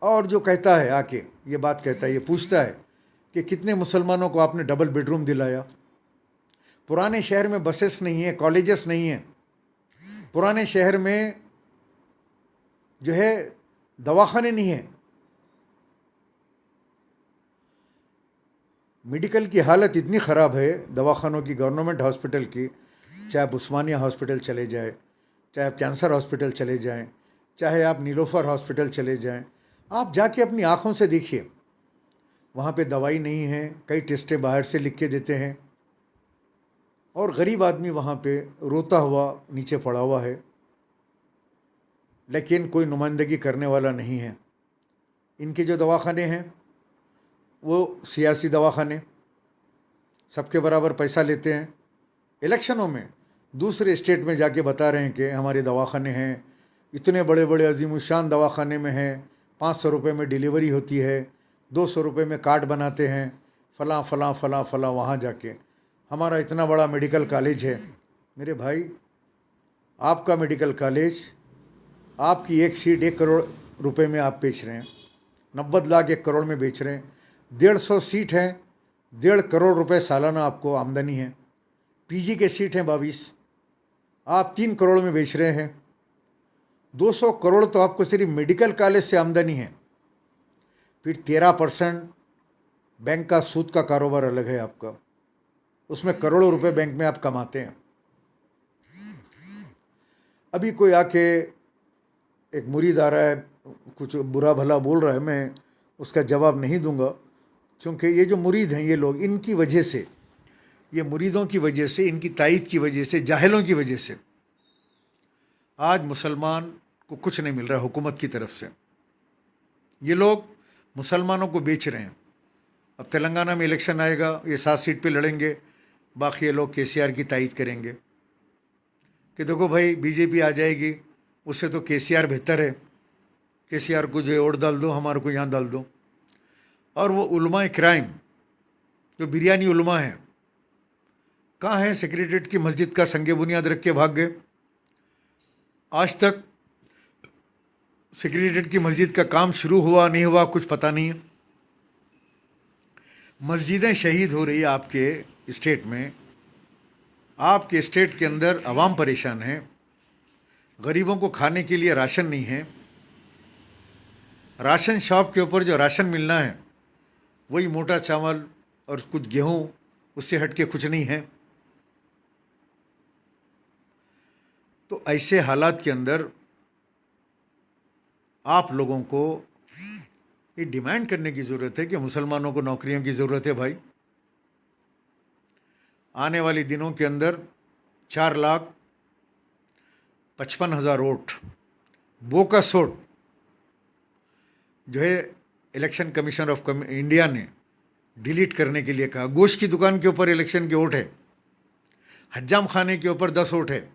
और जो कहता है आके ये बात कहता है, ये पूछता है कि कितने मुसलमानों को आपने डबल बेडरूम दिलाया। पुराने शहर में बसेस नहीं है, कॉलेजेस नहीं है, पुराने शहर में जो है दवाखाने नहीं है। मेडिकल की हालत इतनी ख़राब है दवाखानों की, गवर्नमेंट हॉस्पिटल की, चाहे आप उस्मानिया हॉस्पिटल चले जाए, चाहे आप कैंसर हॉस्पिटल चले जाएं, चाहे आप नीलोफर हॉस्पिटल चले जाएं, आप जाके अपनी आँखों से देखिए, वहाँ पे दवाई नहीं है, कई टेस्टें बाहर से लिख के देते हैं, और गरीब आदमी वहाँ पे रोता हुआ नीचे पड़ा हुआ है, लेकिन कोई नुमाइंदगी करने वाला नहीं है। इनके जो दवाखाने हैं वो सियासी दवाखाने, सबके बराबर पैसा लेते हैं। इलेक्शनों में दूसरे स्टेट में जाके बता रहे हैं कि हमारे दवाखाने हैं, इतने बड़े बड़े अजीमुशान दवाखाने में हैं, 500 रुपये में डिलीवरी होती है, 200 रुपये में कार्ड बनाते हैं, फ़लाँ फ़लाँ फ़लाँ फ़लाँ। वहाँ जाके हमारा इतना बड़ा मेडिकल कॉलेज है। मेरे भाई, आपका मेडिकल कॉलेज, आपकी एक सीट 1 करोड़ रुपए में आप बेच रहे हैं, 90 लाख 1 करोड़ में बेच रहे हैं। 150 सीट हैं, 1.5 करोड़ रुपए सालाना आपको आमदनी है। पीजी के सीट हैं 22, आप 3 करोड़ में बेच रहे हैं। 200 करोड़ तो आपको सिर्फ मेडिकल कॉलेज से आमदनी है। फिर 13% बैंक का सूद का कारोबार अलग है आपका, उसमें करोड़ों रुपए बैंक में आप कमाते हैं। अभी कोई आके एक मुरीद आ रहा है, कुछ बुरा भला बोल रहा है, मैं उसका जवाब नहीं दूंगा, क्योंकि ये जो मुरीद हैं ये लोग, इनकी वजह से, ये मुरीदों की वजह से, इनकी तायद की वजह से, जाहिलों की वजह से आज मुसलमान को कुछ नहीं मिल रहा है हुकूमत की तरफ से। ये लोग मुसलमानों को बेच रहे हैं। अब तेलंगाना में इलेक्शन आएगा, ये 7 सीट पे लड़ेंगे, बाकी ये लोग केसीआर की तायद करेंगे कि देखो भाई बीजेपी आ जाएगी, उससे तो केसीआर बेहतर है, केसीआर को जो है वोट डाल दो, हमारे को यहाँ डाल दो। और वो उलमा क्राइम जो बिरयानी उलमा है, कहाँ है? सेक्रेटरीट की मस्जिद का संगे बुनियाद रख के भाग गए। आज तक सेक्रेटरीट की मस्जिद का काम शुरू हुआ नहीं हुआ कुछ पता नहीं है। मस्जिदें शहीद हो रही है आपके स्टेट में, आपके स्टेट के अंदर आवाम परेशान है, गरीबों को खाने के लिए राशन नहीं है। राशन शॉप के ऊपर जो राशन मिलना है वही मोटा चावल और कुछ गेहूं, उससे हट के कुछ नहीं है। तो ऐसे हालात के अंदर आप लोगों को ये डिमांड करने की ज़रूरत है कि मुसलमानों को नौकरियों की ज़रूरत है भाई। आने वाले दिनों के अंदर 4,55,000 वोट बोकस वोट जो है इलेक्शन कमीशन ऑफ इंडिया ने डिलीट करने के लिए कहा। गोश्त की दुकान के ऊपर इलेक्शन के वोट है, हज्जाम खाने के ऊपर 10 वोट है,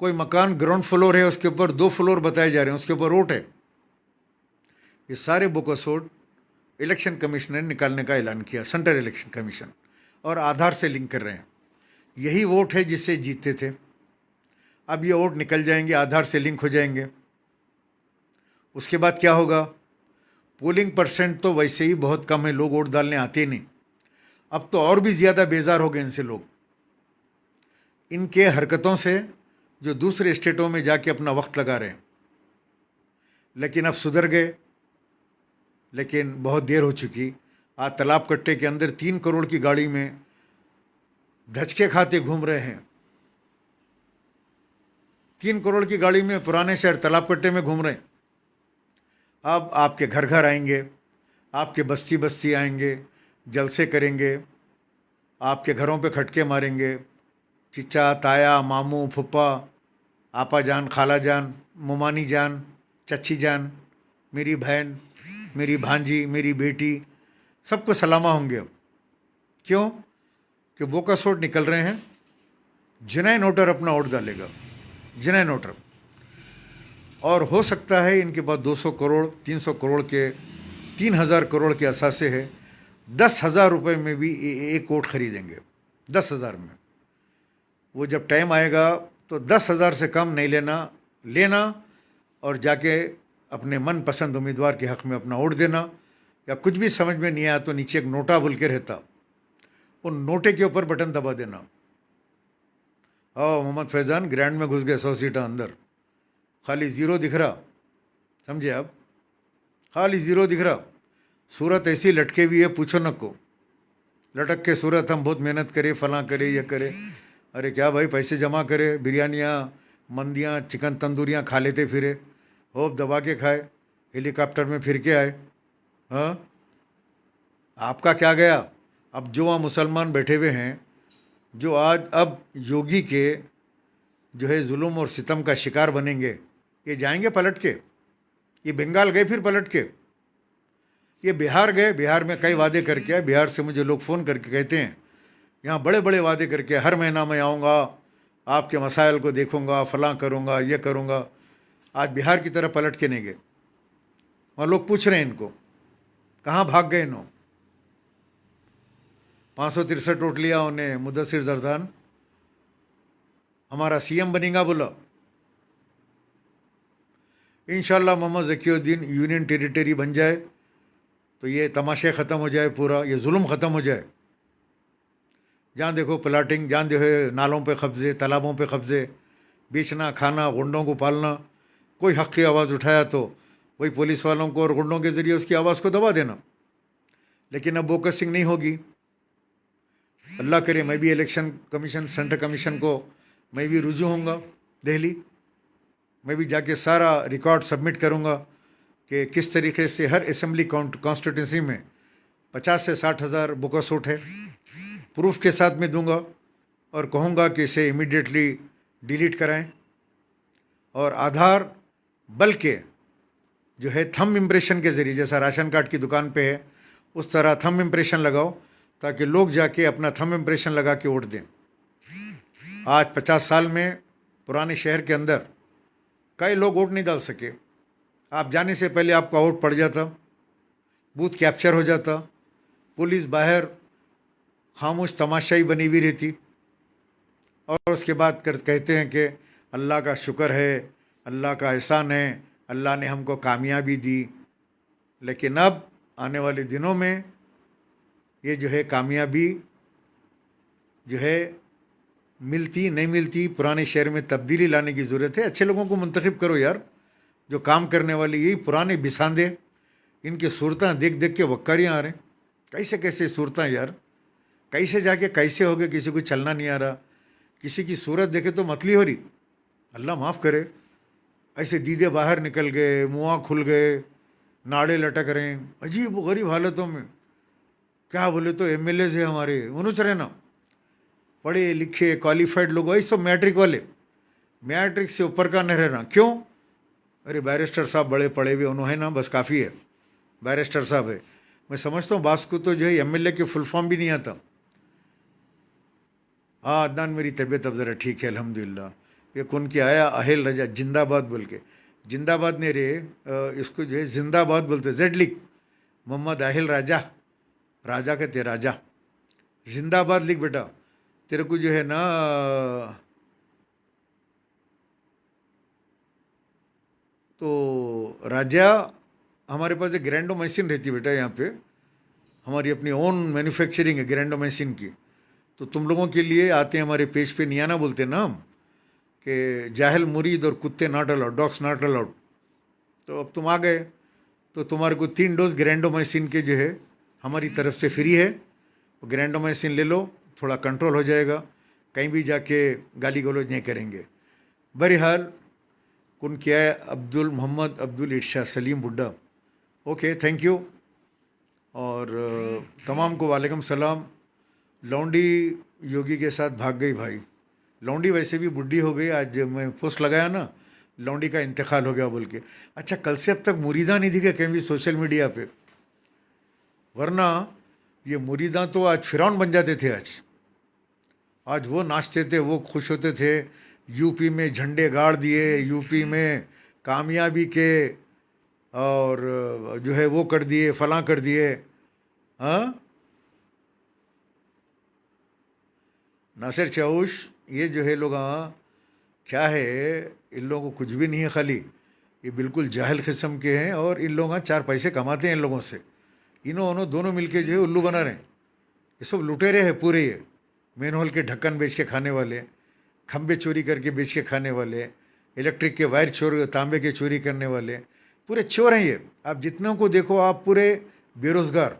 कोई मकान ग्राउंड फ्लोर है उसके ऊपर 2 फ्लोर बताए जा रहे हैं, उसके ऊपर वोट है। ये सारे बोकस वोट इलेक्शन कमीशन ने निकालने का ऐलान किया, सेंट्रल इलेक्शन कमीशन, और आधार से लिंक कर रहे हैं। यही वोट है जिससे जीतते थे। अब ये वोट निकल जाएंगे, आधार से लिंक हो जाएंगे। उसके बाद क्या होगा? पोलिंग परसेंट तो वैसे ही बहुत कम है, लोग वोट डालने आते ही नहीं। अब तो और भी ज़्यादा बेजार हो गए इनसे लोग, इनके हरकतों से, जो दूसरे स्टेटों में जाके अपना वक्त लगा रहे हैं। लेकिन अब सुधर गए, लेकिन बहुत देर हो चुकी। आज तालाब कट्टे के अंदर 3 करोड़ की गाड़ी में धचके खाते घूम रहे हैं। 3 करोड़ की गाड़ी में पुराने शहर तालाब कट्टे में घूम रहे हैं। अब आपके घर घर आएंगे, आपके बस्ती बस्ती आएंगे, जलसे करेंगे, आपके घरों पे खटके मारेंगे। चिचा, ताया, मामू, फुप्पा, आपा जान, खाला जान, मुमानी जान, चच्ची जान, मेरी बहन, मेरी भांजी, मेरी बेटी, सबको सलामा होंगे। अब क्यों? कि बोकस वोट निकल रहे हैं। जिनाई नोटर अपना वोट डालेगा, जिनाई नोटर। और हो सकता है इनके पास 200 करोड़ 300 करोड़ के 3,000 करोड़ के असासे है। 10,000 रुपये में भी एक वोट खरीदेंगे, 10,000 में। वो जब टाइम आएगा तो 10,000 से कम नहीं लेना और जाके अपने मनपसंद उम्मीदवार के हक़ में अपना वोट देना। या कुछ भी समझ में नहीं आया तो नीचे एक नोटा बोल के रहता, उन नोटे के ऊपर बटन दबा देना। मोहम्मद फैज़ान ग्रैंड में घुस गए 100 सीटा अंदर, खाली ज़ीरो दिख रहा, समझे आप, खाली ज़ीरो दिख रहा। सूरत ऐसी लटके हुई है, पूछो न को, लटक के सूरत, हम बहुत मेहनत करे, फलां करे, ये करे। अरे क्या भाई, पैसे जमा करे, बिरयानियाँ, मंदियाँ, चिकन तंदूरियाँ खा लेते फिरे, होप दबा के खाए, हेलीकॉप्टर में फिर के आए। हाँ, आपका क्या गया? अब जो वहाँ मुसलमान बैठे हुए हैं, जो आज अब योगी के जो है जुल्म और सितम का शिकार बनेंगे, ये जाएंगे पलट के, ये बंगाल गए फिर पलट के, ये बिहार गए, बिहार में कई वादे करके आए। बिहार से मुझे लोग फ़ोन करके कहते हैं यहाँ बड़े बड़े वादे करके, हर महीना मैं आऊँगा, आपके मसाइल को देखूँगा, फलां करूँगा, ये करूँगा। आज बिहार की तरफ पलट के नहीं गए। और लोग पूछ रहे हैं इनको कहाँ भाग गए इन्हों। 563 वोट लिया उन्हें, मुदस्सिर जरदान हमारा सीएम बनेगा बोला। इंशाल्लाह मोहम्मद ज़कीउद्दीन यूनियन टेरिटरी बन जाए तो ये तमाशे ख़त्म हो जाए, पूरा ये जुल्म ख़त्म हो जाए। जहाँ देखो प्लाटिंग, जहाँ देखो नालों पे कब्ज़े, तालाबों पे कब्ज़े, बेचना, खाना, गुंडों को पालना। कोई हक़ की आवाज़ उठाया तो वही पुलिस वालों को और गुंडों के ज़रिए उसकी आवाज़ को दबा देना। लेकिन अब बोकसिंग नहीं होगी। अल्लाह करे मैं भी इलेक्शन कमीशन, सेंट्रल कमीशन को मैं भी रुजू होऊंगा दिल्ली, मैं भी जाके सारा रिकॉर्ड सबमिट करूंगा कि किस तरीके से हर असेंबली कॉन्स्टिट्यूंसी में 50 से 60 हज़ार बोकस वोट है, प्रूफ के साथ में दूंगा और कहूँगा कि इसे इमीडिएटली डिलीट कराएं। और आधार बल्कि जो है थंब इम्प्रेशन के ज़रिए, जैसा राशन कार्ड की दुकान पे है उस तरह थंब इम्प्रेशन लगाओ, ताकि लोग जाके अपना थंब इम्प्रेशन लगा के वोट दें। आज 50 साल में पुराने शहर के अंदर कई लोग वोट नहीं डाल सके। आप जाने से पहले आपका वोट पड़ जाता, बूथ कैप्चर हो जाता, पुलिस बाहर खामोश तमाशाई बनी हुई रहती, और उसके बाद कहते हैं कि अल्लाह का शुक्र है, अल्लाह का एहसान है, अल्लाह ने हमको कामयाबी दी। लेकिन अब आने वाले दिनों में ये जो है कामयाबी जो है मिलती नहीं मिलती, पुराने शहर में तब्दीली लाने की ज़रूरत है। अच्छे लोगों को मुंतखब करो यार, जो काम करने वाले। यही पुराने बिसांदे, इनकी सूरतें देख देख के वक्कारियाँ आ रहे हैं। कैसे कैसे सूरतें यार, कैसे जाके कैसे हो गए, किसी को चलना नहीं आ रहा, किसी की सूरत देखे तो मतली हो रही। अल्लाह माफ़ करे, ऐसे दीदे बाहर निकल गए, मुँह खुल गए, नाड़े लटक रहे हैं अजीब गरीब हालतों में। क्या बोले तो एमएलए है हमारे, उन्होंने रहना पढ़े लिखे क्वालिफाइड लोग, वही सब मैट्रिक वाले, मैट्रिक से ऊपर का नहीं रहना। क्यों? अरे बैरिस्टर साहब बड़े पढ़े हुए उन्होंने ना, बस काफ़ी है, बैरिस्टर साहब है। मैं समझता हूँ बास को तो जो है एमएलए के फुल फॉर्म भी नहीं आता। हाँ अदनान, मेरी तबीयत अब ज़रा ठीक है अल्हम्दुलिल्लाह। ये कौन की आया, अहिल रजा जिंदाबाद बोल के, जिंदाबाद ने रे, इसको जो है जिंदाबाद बोलते, जेड लिख, मोहम्मद अहिल राजा, राजा कहते राजा, जिंदाबाद लिख बेटा। तेरे को जो है ना तो राजा, हमारे पास एक ग्रैंडो मशीन रहती है बेटा यहाँ पे, हमारी अपनी ओन मैन्युफैक्चरिंग है ग्रैंडो मशीन की। तो तुम लोगों के लिए आते हैं हमारे पेज पे, नियाना बोलते हैं ना हम, कि जाहिल मुरीद और कुत्ते not allowed, dogs not allowed. तो अब तुम आ गए तो तुम्हारे को 3 डोज ग्रैंडोमाइसिन के जो है हमारी तरफ से फ्री है। ग्रैंडोमाइसिन ले लो, थोड़ा कंट्रोल हो जाएगा, कहीं भी जाके गाली गलौज नहीं करेंगे। बहरहाल कौन किया है, अब्दुल मोहम्मद अब्दुल इरशाद सलीम बुड्ढा, ओके थैंक यू। और तमाम को वालेकुम सलाम। लौंडी योगी के साथ भाग गई भाई, लौंडी वैसे भी बुढ़ी हो गई। आज मैं पोस्ट लगाया ना, लौंडी का इंतकाल हो गया बोल के। अच्छा, कल से अब तक मुरीदा नहीं दिखे कहीं भी सोशल मीडिया पे, वरना ये मुरीदा तो आज फिरौन बन जाते थे। आज वो नाचते थे, वो खुश होते थे, यूपी में झंडे गाड़ दिए, यूपी में कामयाबी के, और जो है वो कर दिए, फलां कर दिए। हाँ, नासिर चाउश, ये जो है लोग, हाँ क्या है, इन लोगों को कुछ भी नहीं है, खाली ये बिल्कुल जाहिल किस्म के हैं, और इन लोग 4 पैसे कमाते हैं इन लोगों से। इन्होंने दोनों मिलके जो है उल्लू बना रहे हैं। ये सब लुटेरे हैं पूरे, ये मेनहोल के ढक्कन बेच के खाने वाले, खंबे चोरी करके बेच के खाने वाले, इलेक्ट्रिक के वायर चोर तांबे के चोरी करने वाले, पूरे चोर हैं ये। आप जितनों को देखो आप पूरे बेरोज़गार,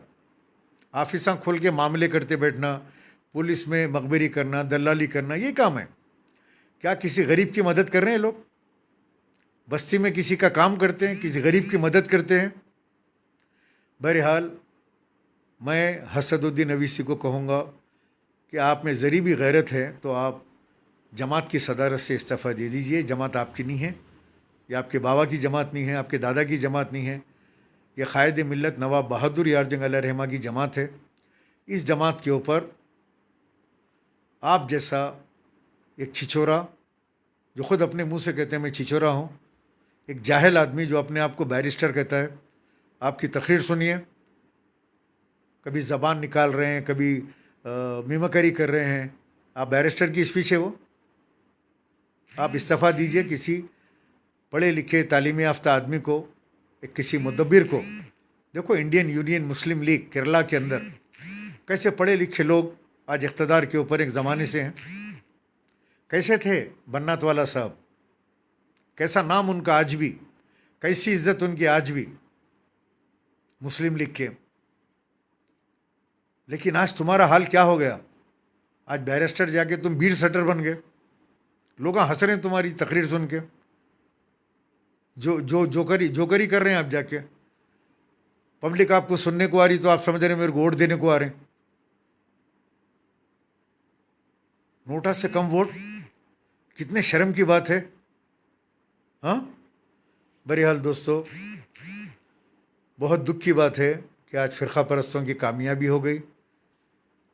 ऑफिसा खोल के मामले करते बैठना, पुलिस में मखबरी करना, दलाली करना, ये काम है। क्या किसी गरीब की मदद कर रहे हैं लोग? बस्ती में किसी का काम करते हैं, किसी गरीब की मदद करते हैं? बहरहाल मैं हसदुद्दीन अवीसी को कहूँगा कि आप में ज़री भी गैरत है तो आप जमात की सदारत से इस्तीफ़ा दे दीजिए। जमात आपकी नहीं है, ये आपके बाबा की जमात नहीं है, आपके दादा की जमात नहीं है, ये क़ायद मिल्लत नवाब बहादुर यार जंग अलैहि रहमा की जमात है। इस जमात के ऊपर आप जैसा एक छिछोरा, जो ख़ुद अपने मुंह से कहते हैं मैं छिछोरा हूँ, एक जाहिल आदमी जो अपने आप को बैरिस्टर कहता है, आपकी तकरीर सुनिए, कभी ज़बान निकाल रहे हैं, कभी मिमिक्री कर रहे हैं। आप बैरिस्टर की स्पीच है वो। आप इस्तीफ़ा दीजिए, किसी पढ़े लिखे तालीम याफ्ता आदमी को, एक किसी मुदब्बिर को। देखो इंडियन यूनियन मुस्लिम लीग केरला के अंदर कैसे पढ़े लिखे लोग आज इक़्तिदार के ऊपर एक ज़माने से हैं। कैसे थे बन्नात वाला साहब, कैसा नाम उनका आज भी, कैसी इज्जत उनकी आज भी मुस्लिम लीग के। लेकिन आज तुम्हारा हाल क्या हो गया? आज बैरिस्टर जाके तुम बीट सटर बन गए, लोग हंस रहे हैं तुम्हारी तकरीर सुन के। जोकरी कर रहे हैं आप जाके। पब्लिक आपको सुनने को आ रही तो आप समझ रहे हैं मेरे को वोट देने को आ रहे हैं। नोटा से कम वोट, कितने शर्म की बात है। हाँ, बहरहाल दोस्तों, बहुत दुख की बात है कि आज फ़िरक़ा परस्तों की कामयाबी हो गई।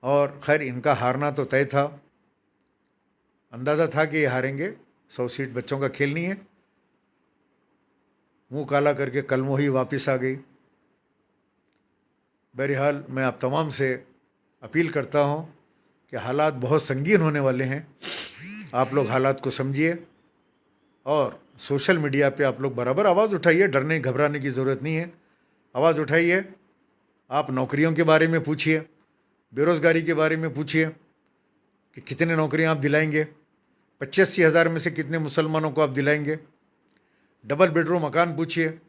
और खैर इनका हारना तो तय था, अंदाज़ा था कि ये हारेंगे। 100 सीट बच्चों का खेल नहीं है। मुंह काला करके कलमोही वापस आ गई। बहरहाल मैं आप तमाम से अपील करता हूँ कि हालात बहुत संगीन होने वाले हैं। आप लोग हालात को समझिए और सोशल मीडिया पे आप लोग बराबर आवाज़ उठाइए। डरने घबराने की ज़रूरत नहीं है, आवाज़ उठाइए। आप नौकरियों के बारे में पूछिए, बेरोज़गारी के बारे में पूछिए कि कितने नौकरियां आप दिलाएंगे, 85,000 में से कितने मुसलमानों को आप दिलाएंगे। डबल बेडरूम मकान पूछिए।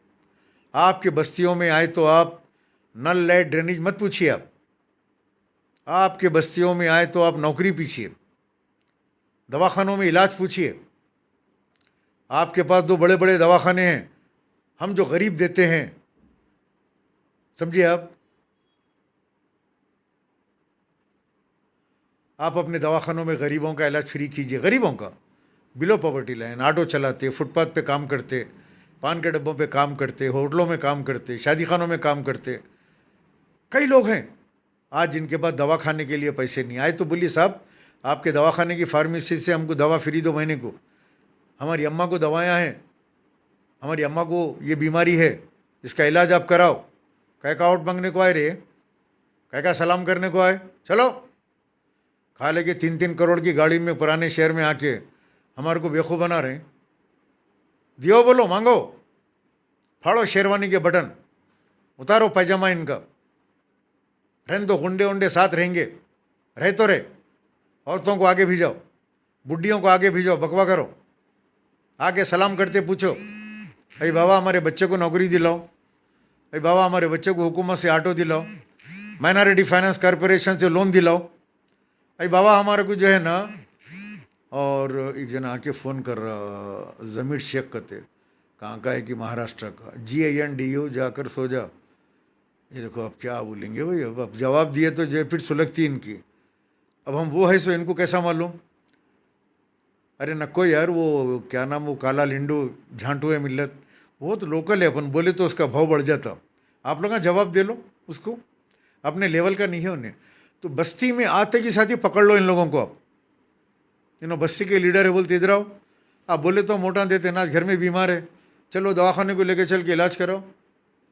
आपके बस्तियों में आए तो आप नल लाइट ड्रेनेज मत पूछिए। आपके बस्तियों में आए तो आप नौकरी पूछिए, दवाखानों में इलाज पूछिए। आपके पास 2 बड़े बड़े दवाखाने हैं, हम जो गरीब देते हैं, समझिए आप अपने दवाखानों में गरीबों का इलाज फ्री कीजिए। गरीबों का, बिलो पॉवर्टी लाइन, ऑटो चलाते, फुटपाथ पे काम करते, पान के डब्बों पे काम करते, होटलों में काम करते, शादी खानों में काम करते, कई लोग हैं आज जिनके पास दवा खाने के लिए पैसे नहीं आए। तो बोलिए साहब, आपके दवाखाने की फार्मेसी से हमको दवा फ्री दो महीने को। हमारी अम्मा को दवाएं हैं, हमारी अम्मा को ये बीमारी है, इसका इलाज आप कराओ। कह का आउट मांगने को आए रे, कह का सलाम करने को आए। चलो खा लेके 3-3 करोड़ की गाड़ी में पुराने शहर में आके हमारे को बेवकूफ़ बना रहे हैं। दियो, बोलो, मांगो, फाड़ो शेरवानी के बटन, उतारो पैजामा इनका। रहने दो, गुंडे उंडे साथ रहेंगे, रहे तो रहे। औरतों को आगे भेजाओ, बुढ़ियों को आगे भेजाओ, बकवा करो, आके सलाम करते पूछो, अरे बाबा हमारे बच्चे को नौकरी दिलाओ, अरे बाबा हमारे बच्चे को हुकूमत से ऑटो दिलाओ, माइनॉरिटी फाइनेंस कॉरपोरेशन से लोन दिलाओ, अरे बाबा हमारे को जो है ना। और एक जना आके फ़ोन कर रहा, ज़मीर शेख कहते, कहाँ का है कि महाराष्ट्र का, GINDU, जाकर सो जा। ये देखो अब क्या बोलेंगे भाई, अब जवाब दिए तो जो फिर सुलगती इनकी। अब हम वो है सो इनको कैसा मालूम। अरे नको यार, वो क्या नाम, वो काला लिंडू झांटू है मिल्लत, वो तो लोकल है, अपन बोले तो उसका भाव बढ़ जाता। आप लोग जवाब दे लो उसको, अपने लेवल का नहीं है उन्हें। तो बस्ती में आते की साथ ही पकड़ लो इन लोगों को। आप इन्हों बस्ती के लीडर है, बोलते इधर आओ। आप बोले तो मोटा देते ना, घर में बीमार है, चलो दवाखाने को लेके चल के इलाज कराओ,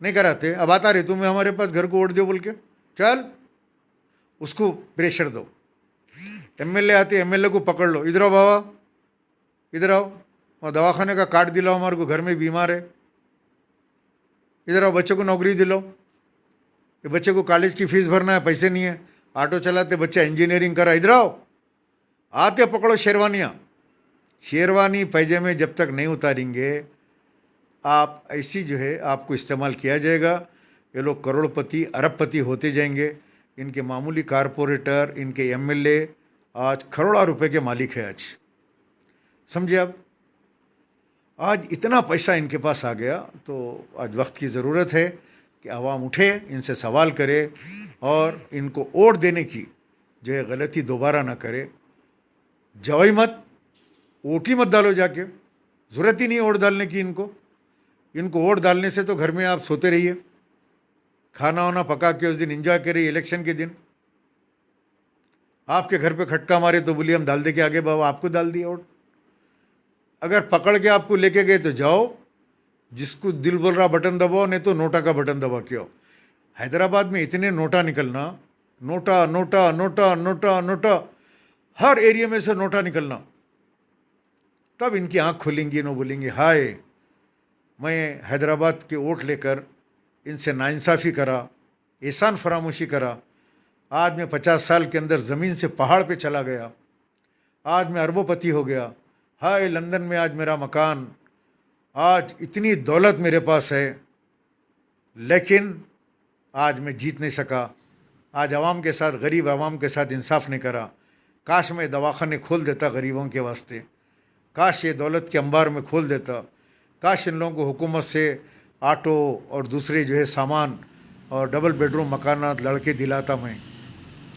नहीं कराते। अब आता रहे तुम्हें हमारे पास घर को वोट दो बोल के, चल उसको प्रेशर दो। MLA आते, MLA को पकड़ लो, इधर आओ बाबा, इधर आओ, और दवाखाने का कार्ड दिलाओ, हमारे को घर में बीमार है, इधर आओ, बच्चों को नौकरी दिलाओ। कि बच्चे को कॉलेज की फीस भरना है, पैसे नहीं है। ऑटो चलाते बच्चा इंजीनियरिंग करा, इधर आओ, आते पकड़ो शेरवानियाँ। शेरवानी पैजामे जब तक नहीं उतारेंगे आप, ऐसी जो है आपको इस्तेमाल किया जाएगा। ये लोग करोड़पति अरबपति होते जाएंगे। इनके मामूली कारपोरेटर, इनके एमएलए आज करोड़ों रुपए के मालिक है। आज समझे आप, आज इतना पैसा इनके पास आ गया। तो आज वक्त की ज़रूरत है कि आवाम उठे, इनसे सवाल करे और इनको वोट देने की जो है गलती दोबारा ना करे। जवाई मत, वोट ही मत डालो जाके, ज़रूरत ही नहीं वोट डालने की इनको। इनको वोट डालने से तो घर में आप सोते रहिए, खाना वाना पका के उस दिन एंजॉय करिए। इलेक्शन के दिन आपके घर पे खटका मारे तो बोलिए हम डाल दे के आगे, बाबा आपको डाल दिया वोट। अगर पकड़ के आपको लेके गए तो जाओ, जिसको दिल बोल रहा बटन दबाओ, नहीं तो नोटा का बटन दबा के आओ। हैदराबाद में इतने नोटा निकलना, NOTA NOTA NOTA NOTA NOTA, हर एरिया में से नोटा निकलना, तब इनकी आंख खुलेंगी। नो बोलेंगे हाय, मैं हैदराबाद के वोट लेकर इनसे नाइंसाफ़ी करा, एहसान फरामोशी करा। आज मैं 50 साल के अंदर ज़मीन से पहाड़ पे चला गया, आज मैं अरबोपति हो गया। हाय, लंदन में आज मेरा मकान, आज इतनी दौलत मेरे पास है, लेकिन आज मैं जीत नहीं सका। आज आवाम के साथ, गरीब आवाम के साथ इंसाफ नहीं करा। काश मैं दवाखाने खोल देता गरीबों के वास्ते, काश ये दौलत के अंबार में खोल देता, काश इन लोगों को हुकूमत से ऑटो और दूसरे जो है सामान और डबल बेडरूम मकानात लड़के दिलाता मैं,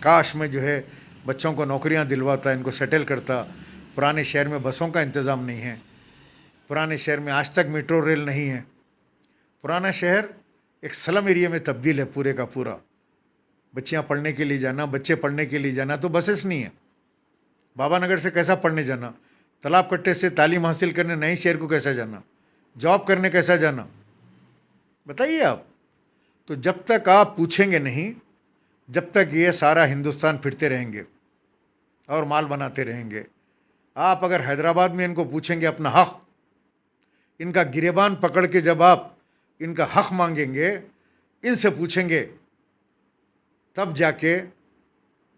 काश मैं जो है बच्चों को नौकरियां दिलवाता, इनको सेटल करता। पुराने शहर में बसों का इंतज़ाम नहीं है, पुराने शहर में आज तक मेट्रो रेल नहीं है। पुराना शहर एक स्लम एरिया में तब्दील है पूरे का पूरा। बच्चियाँ पढ़ने के लिए जाना, बच्चे पढ़ने के लिए जाना तो बसेस नहीं है। बाबा नगर से कैसा पढ़ने जाना, तालाब कट्टे से तालीम हासिल करने नए शहर को कैसा जाना, जॉब करने कैसा जाना, बताइए आप। तो जब तक आप पूछेंगे नहीं, जब तक ये सारा हिंदुस्तान फिरते रहेंगे और माल बनाते रहेंगे। आप अगर हैदराबाद में इनको पूछेंगे अपना हक़, इनका गिरेबान पकड़ के जब आप इनका हक़ मांगेंगे, इनसे पूछेंगे, तब जाके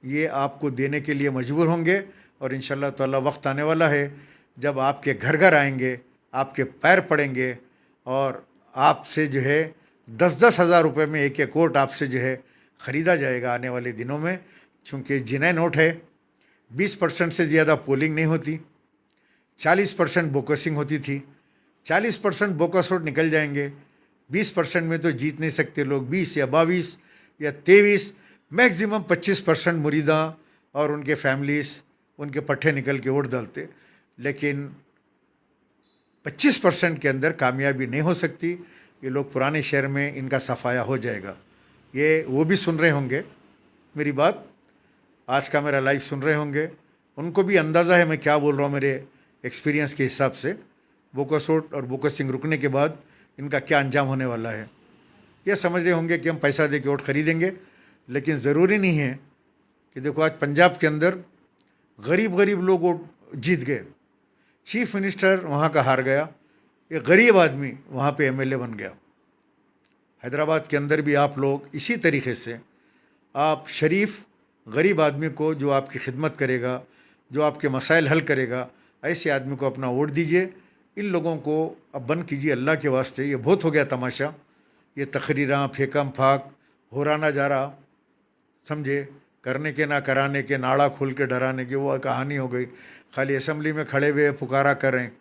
ये आपको देने के लिए मजबूर होंगे। और इंशाअल्लाह ताला वक्त आने वाला है जब आपके घर घर आएंगे, आपके पैर पड़ेंगे और आपसे जो है 10-10 हज़ार रुपये में एक एक वोट आपसे जो है ख़रीदा जाएगा आने वाले दिनों में। चूँकि जिन्हें नोट है, 20% से ज़्यादा पोलिंग नहीं होती, 40% बोकसिंग होती थी। 40% बोकस वोट निकल जाएंगे, 20% में तो जीत नहीं सकते लोग। 20 या 22 या 23, मैक्सिमम 25% मुरीदा और उनके फैमिलीज़, उनके पट्टे निकल के वोट डालते। लेकिन 25% के अंदर कामयाबी नहीं हो सकती। ये लोग पुराने शहर में इनका सफाया हो जाएगा। ये वो भी सुन रहे होंगे मेरी बात, आज का मेरा लाइव सुन रहे होंगे, उनको भी अंदाज़ा है मैं क्या बोल रहा हूँ मेरे एक्सपीरियंस के हिसाब से। बोकस वोट और बोकसिंग रुकने के बाद इनका क्या अंजाम होने वाला है। ये समझ रहे होंगे कि हम पैसा दे के वोट खरीदेंगे, लेकिन ज़रूरी नहीं है कि देखो आज पंजाब के अंदर गरीब गरीब लोग वोट जीत गए, चीफ मिनिस्टर वहाँ का हार गया, एक गरीब आदमी वहाँ पे एमएलए बन गया। हैदराबाद के अंदर भी आप लोग इसी तरीके से, आप शरीफ गरीब आदमी को जो आपकी खिदमत करेगा, जो आपके मसाइल हल करेगा, ऐसे आदमी को अपना वोट दीजिए। इन लोगों को अब बंद कीजिए अल्लाह के वास्ते। ये बहुत हो गया तमाशा, ये तकरीरां फेकम फाक हो रहा ना जा रहा, समझे, करने के ना कराने के, नाड़ा खोल के डराने की वो कहानी हो गई। खाली असम्बली में खड़े हुए पुकारा करें,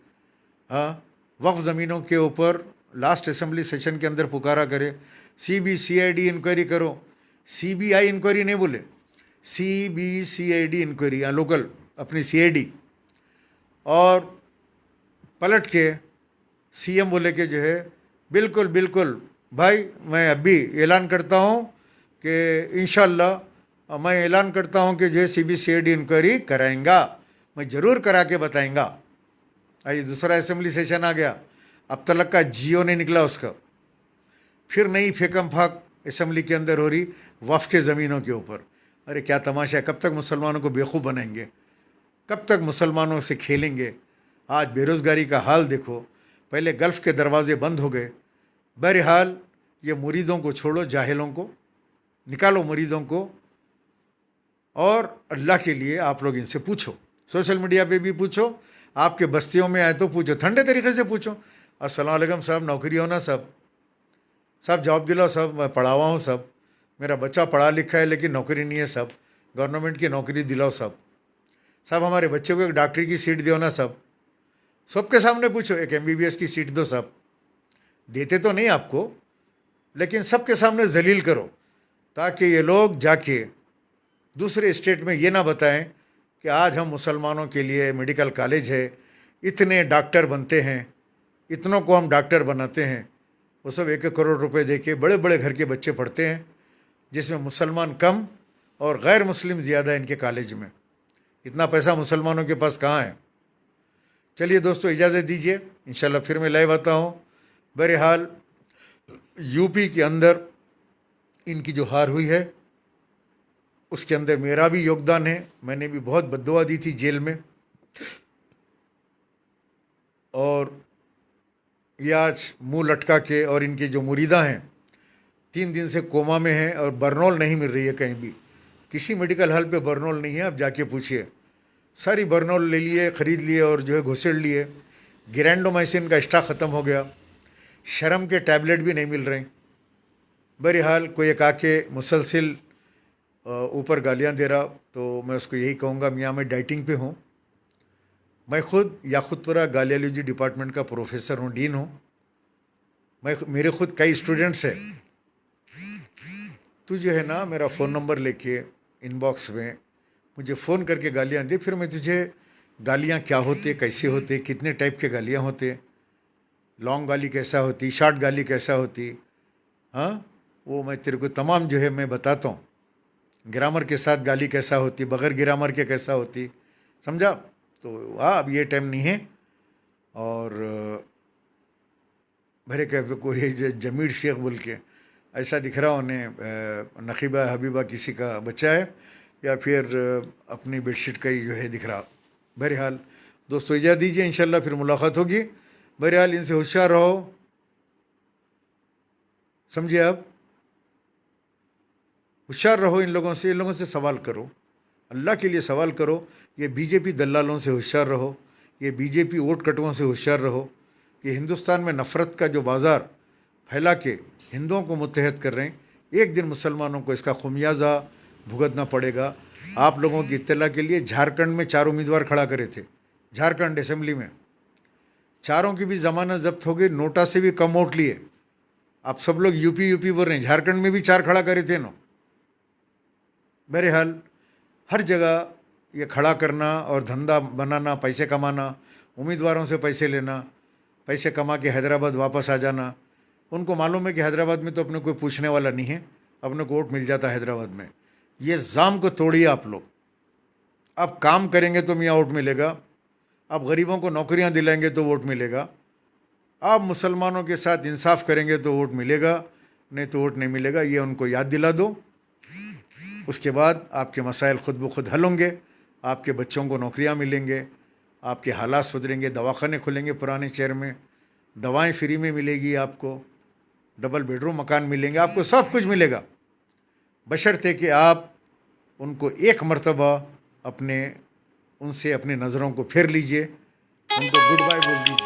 हाँ, वक्फ ज़मीनों के ऊपर लास्ट असम्बली सेशन के अंदर पुकारा करें, CBCID इंक्वायरी करो। CBI इंक्वायरी नहीं बोले, CBCID इंक्वायरी, यहाँ लोकल अपनी CID। और पलट के CM बोले कि जो है बिल्कुल बिल्कुल भाई, मैं अभी ऐलान करता हूँ कि इंशाअल्लाह मैं ऐलान करता हूँ कि जो है CBCID इंक्वायरी कराएंगा, मैं ज़रूर करा के बताएंगा। आइए दूसरा असेंबली सेशन आ गया, अब तक का जियो नहीं निकला उसका, फिर नई फेकम फाक असेंबली के अंदर हो रही वफ़ के ज़मीनों के ऊपर। अरे क्या तमाशा है, कब तक मुसलमानों को बेवकूफ़ बनाएंगे, कब तक मुसलमानों से खेलेंगे। आज बेरोज़गारी का हाल देखो, पहले गल्फ़ के दरवाज़े बंद हो गए। बहरहाल ये मुरीदों को छोड़ो, जाहिलों को, निकालो मरीजों को, और अल्लाह के लिए आप लोग इनसे पूछो, सोशल मीडिया पे भी पूछो, आपके बस्तियों में आए तो पूछो, ठंडे तरीके से पूछो, अस्सलाम वालेकुम साहब, नौकरी हो ना साहब, साहब जॉब दिलाओ साहब, मैं पढ़ा हुआ हूँ साहब, मेरा बच्चा पढ़ा लिखा है लेकिन नौकरी नहीं है साहब, गवर्नमेंट की नौकरी दिलाओ साहब, साहब हमारे बच्चे को एक डॉक्टरी की सीट दो ना साहब, सबके सामने पूछो, एक एमबीबीएस की सीट दो साहब। देते तो नहीं आपको, लेकिन सबके सामने जलील करो, ताकि ये लोग जाके दूसरे स्टेट में ये ना बताएं कि आज हम मुसलमानों के लिए मेडिकल कॉलेज है, इतने डॉक्टर बनते हैं, इतनों को हम डॉक्टर बनाते हैं। वो सब 1-1 करोड़ रुपए दे के बड़े बड़े घर के बच्चे पढ़ते हैं, जिसमें मुसलमान कम और गैर मुस्लिम ज़्यादा इनके कॉलेज में। इतना पैसा मुसलमानों के पास कहाँ है। चलिए दोस्तों, इजाज़त दीजिए, इंशाल्लाह फिर मैं लाइव आता हूँ। बहरहाल यूपी के अंदर इनकी जो हार हुई है उसके अंदर मेरा भी योगदान है। मैंने भी बहुत बद्दुआ दी थी जेल में, और ये आज मुंह लटका के, और इनके जो मुरीदा हैं 3 दिन से कोमा में हैं, और बर्नौल नहीं मिल रही है कहीं भी, किसी मेडिकल हॉल पे बर्नौल नहीं है। आप जाके पूछिए, सारी बर्नौल ले लिए, ख़रीद लिए और जो है घुसेड़ लिए। गिरैंडोमाइसिन का स्टॉक ख़त्म हो गया, शर्म के टैबलेट भी नहीं मिल रहे। बहरहाल कोई एक आके मुसलसिल ऊपर गालियाँ दे रहा, तो मैं उसको यही कहूँगा, मियाँ मैं डाइटिंग पे हूँ। मैं खुद याकुतपुरा गालियालॉजी डिपार्टमेंट का प्रोफेसर हूँ, डीन हूँ। मेरे खुद कई स्टूडेंट्स हैं। तू जो है ना, मेरा फ़ोन नंबर लेके इनबॉक्स में मुझे फ़ोन करके गालियाँ दे, फिर मैं तुझे गालियाँ क्या होते, कैसे होते, कितने टाइप के गालियाँ होते, लॉन्ग गाली कैसा होती, शॉर्ट गाली कैसा होती, हाँ वो मैं तेरे को तमाम जो है मैं बताता हूँ। ग्रामर के साथ गाली कैसा होती, बगैर ग्रामर के कैसा होती, समझा। तो हाँ, अब ये टाइम नहीं है। और मेरे कहते को ये जमीर शेख बोल के ऐसा दिख रहा उन्हें, नकीबा हबीबा किसी का बच्चा है, या फिर अपनी बेडशीट का ही जो है दिख रहा। बहरहाल दोस्तों, इजाज़त दीजिए, इंशाल्लाह फिर मुलाकात होगी। बहरहाल इनसे होशियार रहो, समझिए आप, होशियार रहो इन लोगों से सवाल करो, अल्लाह के लिए सवाल करो। ये बीजेपी दलालों से होशियार रहो, ये बीजेपी वोट कटुओं से होशियार रहो। ये हिंदुस्तान में नफ़रत का जो बाज़ार फैला के हिंदुओं को मुत्तहद कर रहे हैं, एक दिन मुसलमानों को इसका खुमियाजा भुगतना पड़ेगा। आप लोगों की इत्तला के लिए, झारखंड में 4 उम्मीदवार खड़ा करे थे, झारखंड असेंबली में, चारों की भी ज़मानत जब्त हो गई, नोटा से भी कम वोट लिए। आप सब लोग यूपी बोल रहे हैं, झारखंड में भी 4 खड़ा करे थे नो। बहरहाल हर जगह ये खड़ा करना और धंधा बनाना, पैसे कमाना, उम्मीदवारों से पैसे लेना, पैसे कमा के हैदराबाद वापस आ जाना। उनको मालूम है कि हैदराबाद में तो अपने कोई पूछने वाला नहीं है, अपने को वोट मिल जाता है हैदराबाद में। ये जाम को तोड़िए आप लोग। अब काम करेंगे तो मियाँ वोट मिलेगा, अब गरीबों को नौकरियां दिलाएंगे तो वोट मिलेगा, आप मुसलमानों के साथ इंसाफ करेंगे तो वोट मिलेगा, नहीं तो वोट नहीं मिलेगा। ये उनको याद दिला दो। उसके बाद आपके मसाइल खुद ब खुद हल होंगे, आपके बच्चों को नौकरियां मिलेंगे, आपके हालात सुधरेंगे, दवाखाने खुलेंगे पुराने शहर में, दवाएं फ्री में मिलेगी आपको, डबल बेडरूम मकान मिलेंगे, आपको सब कुछ मिलेगा, बशर्ते कि आप उनको एक मर्तबा उनसे अपनी नज़रों को फेर लीजिए, उनको गुड बाय बोल दीजिए।